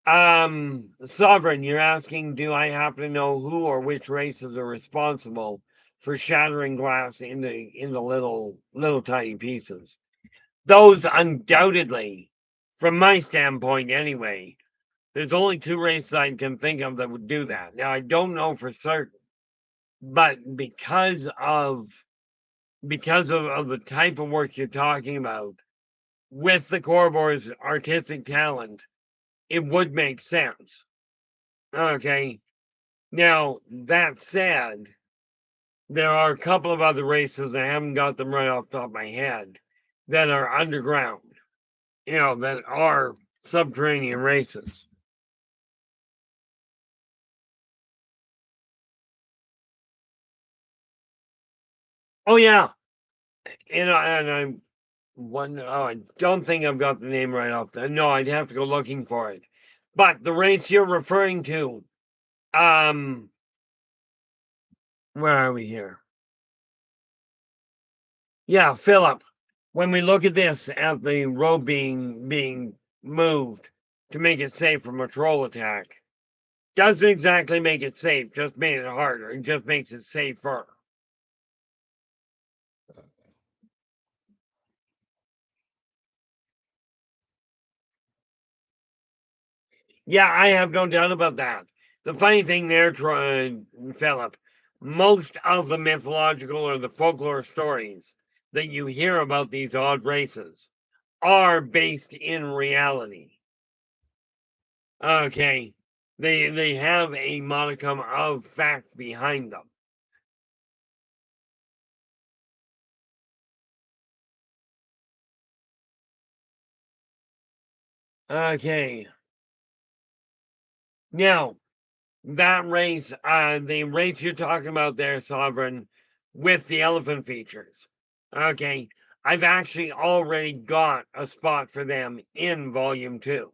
Sovereign, you're asking, do I happen to know who or which races are responsible for shattering glass into little tiny pieces? Those undoubtedly, from my standpoint anyway, there's only two races I can think of that would do that. Now I don't know for certain, but because of the type of work you're talking about, with the Corvor's artistic talent, it would make sense. Okay. Now, that said, there are a couple of other races, I haven't got them right off the top of my head, that are underground, that are subterranean races. Oh, yeah. And I don't think I've got the name right off there. No, I'd have to go looking for it. But the race you're referring to, where are we here? Yeah, Philip. When we look at this, at the road being moved to make it safe from a troll attack, doesn't exactly make it safe, just made it harder. It just makes it safer. Yeah, I have no doubt about that. The funny thing there, Philip, most of the mythological or the folklore stories that you hear about these odd races are based in reality. Okay. They have a modicum of fact behind them. Okay. Now, that race, the race you're talking about there, Sovereign, with the elephant features. Okay. I've actually already got a spot for them in volume 2.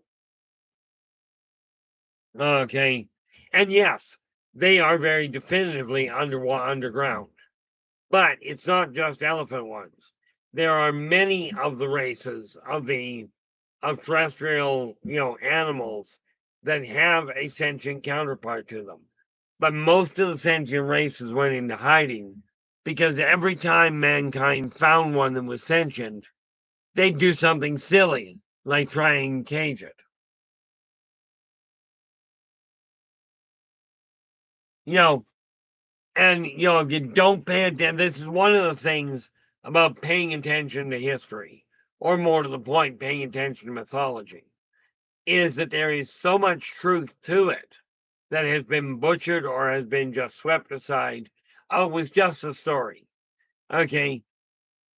Okay. And yes, they are very definitively underground. But it's not just elephant ones. There are many of the races of terrestrial, animals that have a sentient counterpart to them. But most of the sentient races went into hiding because every time mankind found one that was sentient, they'd do something silly, like try and cage it. You know, and if you don't pay attention, this is one of the things about paying attention to history, or more to the point, paying attention to mythology, is that there is so much truth to it that has been butchered or has been just swept aside. Oh, it was just a story. Okay.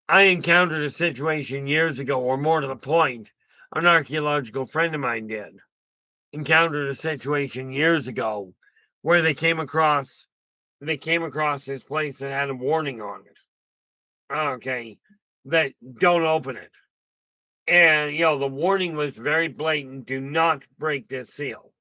I encountered a situation years ago, or more to the point, an archaeological friend of mine did. Encountered a situation years ago where they came across this place that had a warning on it. Okay. That don't open it. And the warning was very blatant, do not break this seal.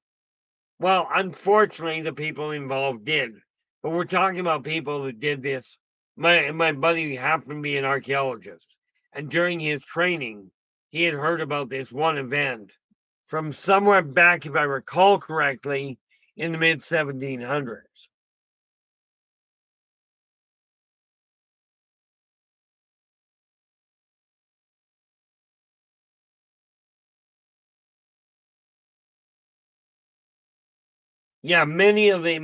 Well, unfortunately, the people involved did. But we're talking about people that did this. My buddy happened to be an archaeologist. And during his training, he had heard about this one event from somewhere back, if I recall correctly, in the mid 1700s. Yeah, many of the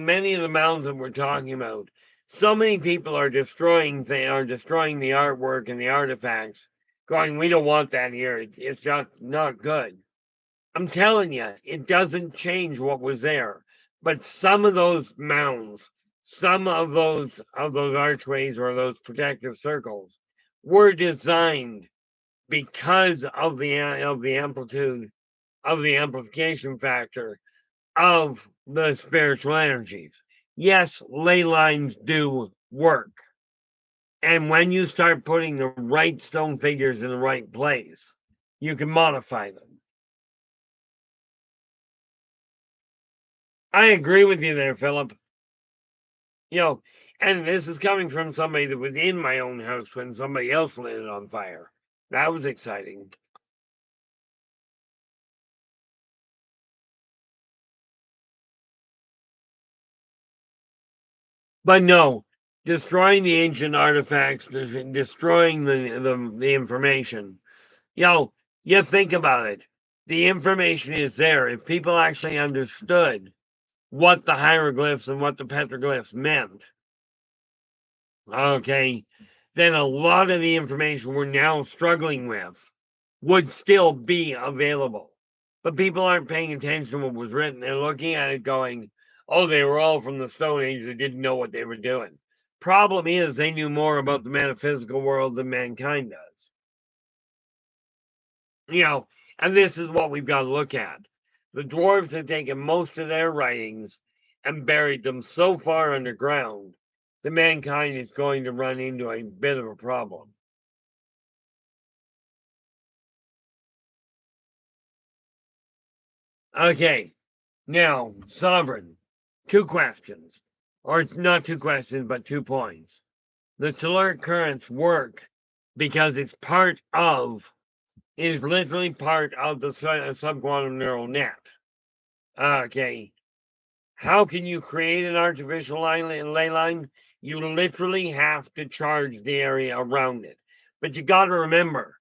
mounds that we're talking about, so many people are destroying the artwork and the artifacts, going, we don't want that here. It's just not good. I'm telling you, it doesn't change what was there. But some of those mounds, some of those archways or those protective circles were designed because of the amplitude of the amplification factor of the spiritual energies. Yes, ley lines do work. And when you start putting the right stone figures in the right place, you can modify them. I agree with you there, Philip. And this is coming from somebody that was in my own house when somebody else lit it on fire. That was exciting. But no, destroying the ancient artifacts, destroying the information. You think about it. The information is there. If people actually understood what the hieroglyphs and what the petroglyphs meant, okay, then a lot of the information we're now struggling with would still be available. But people aren't paying attention to what was written. They're looking at it going, oh, they were all from the Stone Age. They didn't know what they were doing. Problem is, they knew more about the metaphysical world than mankind does. And this is what we've got to look at. The dwarves have taken most of their writings and buried them so far underground that mankind is going to run into a bit of a problem. Okay, now, Sovereign, two questions. Or not two questions, but 2 points. The telluric currents work because it is literally part of the subquantum neural net. Okay, how can you create an artificial ley line? You literally have to charge the area around it. But you got to remember,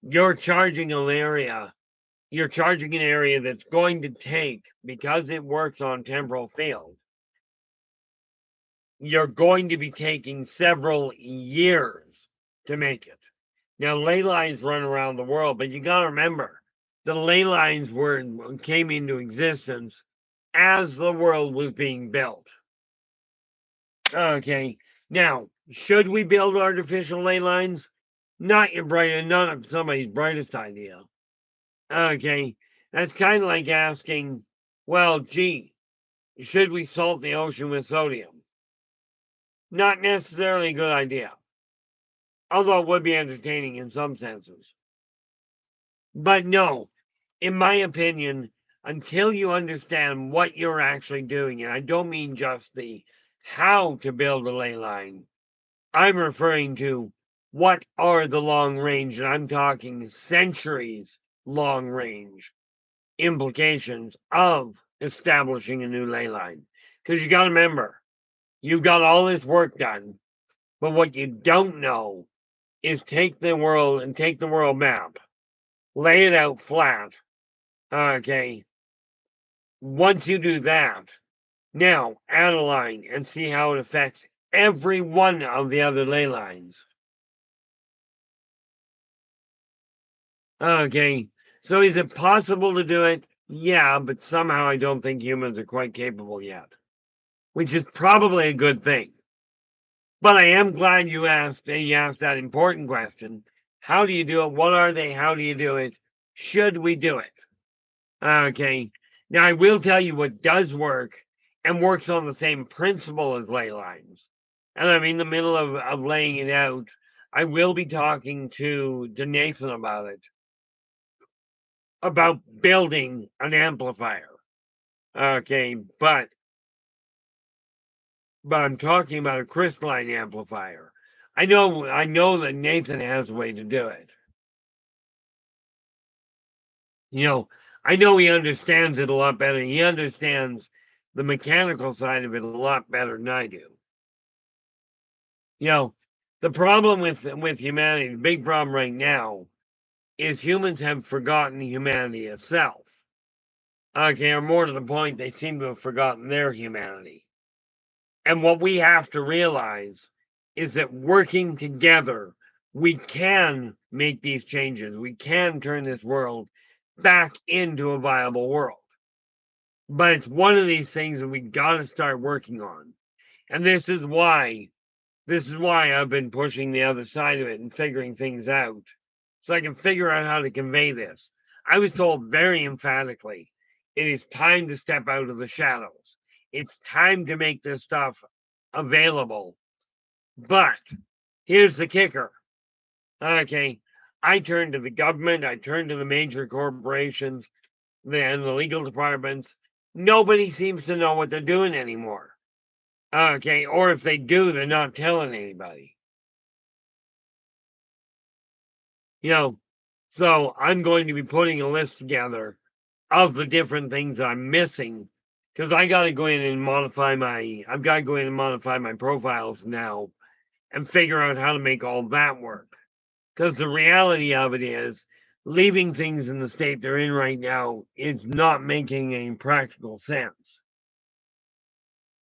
you're charging an area that's going to take, because it works on temporal field, you're going to be taking several years to make it. Now, ley lines run around the world, but you got to remember, the ley lines came into existence as the world was being built. Okay, now, should we build artificial ley lines? Not somebody's brightest idea. Okay, that's kind of like asking, well, gee, should we salt the ocean with sodium? Not necessarily a good idea, although it would be entertaining in some senses. But no, in my opinion, until you understand what you're actually doing, and I don't mean just the how to build a ley line, I'm referring to what are the long range, and I'm talking centuries long range implications of establishing a new ley line. Because you got to remember, you've got all this work done, but what you don't know is take the world map, lay it out flat. Okay. Once you do that, now add a line and see how it affects every one of the other ley lines. Okay. So is it possible to do it? Yeah, but somehow I don't think humans are quite capable yet, which is probably a good thing. But I am glad you asked that important question. How do you do it? What are they? How do you do it? Should we do it? Okay. Now I will tell you what does work and works on the same principle as ley lines. And I'm in the middle of laying it out. I will be talking to Nathan about it, about building an amplifier. Okay, but I'm talking about a crystalline amplifier. I know that Nathan has a way to do it. I know he understands it a lot better. He understands the mechanical side of it a lot better than I do. The problem with humanity, the big problem right now, is humans have forgotten humanity itself. Okay, or more to the point, they seem to have forgotten their humanity. And what we have to realize is that working together, we can make these changes. We can turn this world back into a viable world. But it's one of these things that we got to start working on. And this is why I've been pushing the other side of it and figuring things out so I can figure out how to convey this. I was told very emphatically, it is time to step out of the shadows. It's time to make this stuff available. But here's the kicker. Okay, I turn to the government, I turn to the major corporations, and the legal departments. Nobody seems to know what they're doing anymore. Okay, or if they do, they're not telling anybody. So I'm going to be putting a list together of the different things I'm missing because I've got to go in and modify my profiles now and figure out how to make all that work. Because the reality of it is, leaving things in the state they're in right now is not making any practical sense.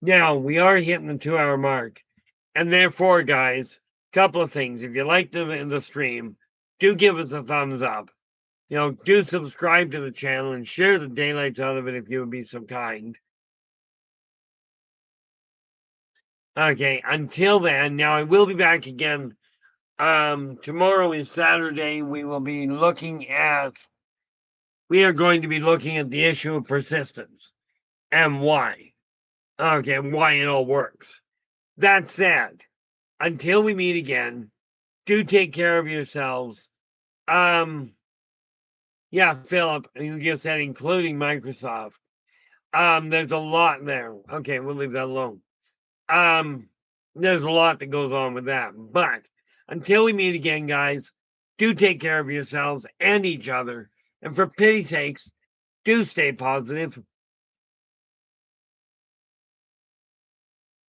Now, we are hitting the 2-hour mark, and therefore, guys, couple of things. If you like the stream, do give us a thumbs up. Do subscribe to the channel and share the daylights out of it if you would be so kind. Okay, until then, now I will be back again. Tomorrow is Saturday. We are going to be looking at the issue of persistence and why. Okay, why it all works. That said, until we meet again, do take care of yourselves. Yeah, Philip, you just said including Microsoft. There's a lot there. Okay, we'll leave that alone. There's a lot that goes on with that. But until we meet again, guys, do take care of yourselves and each other. And for pity's sakes, do stay positive.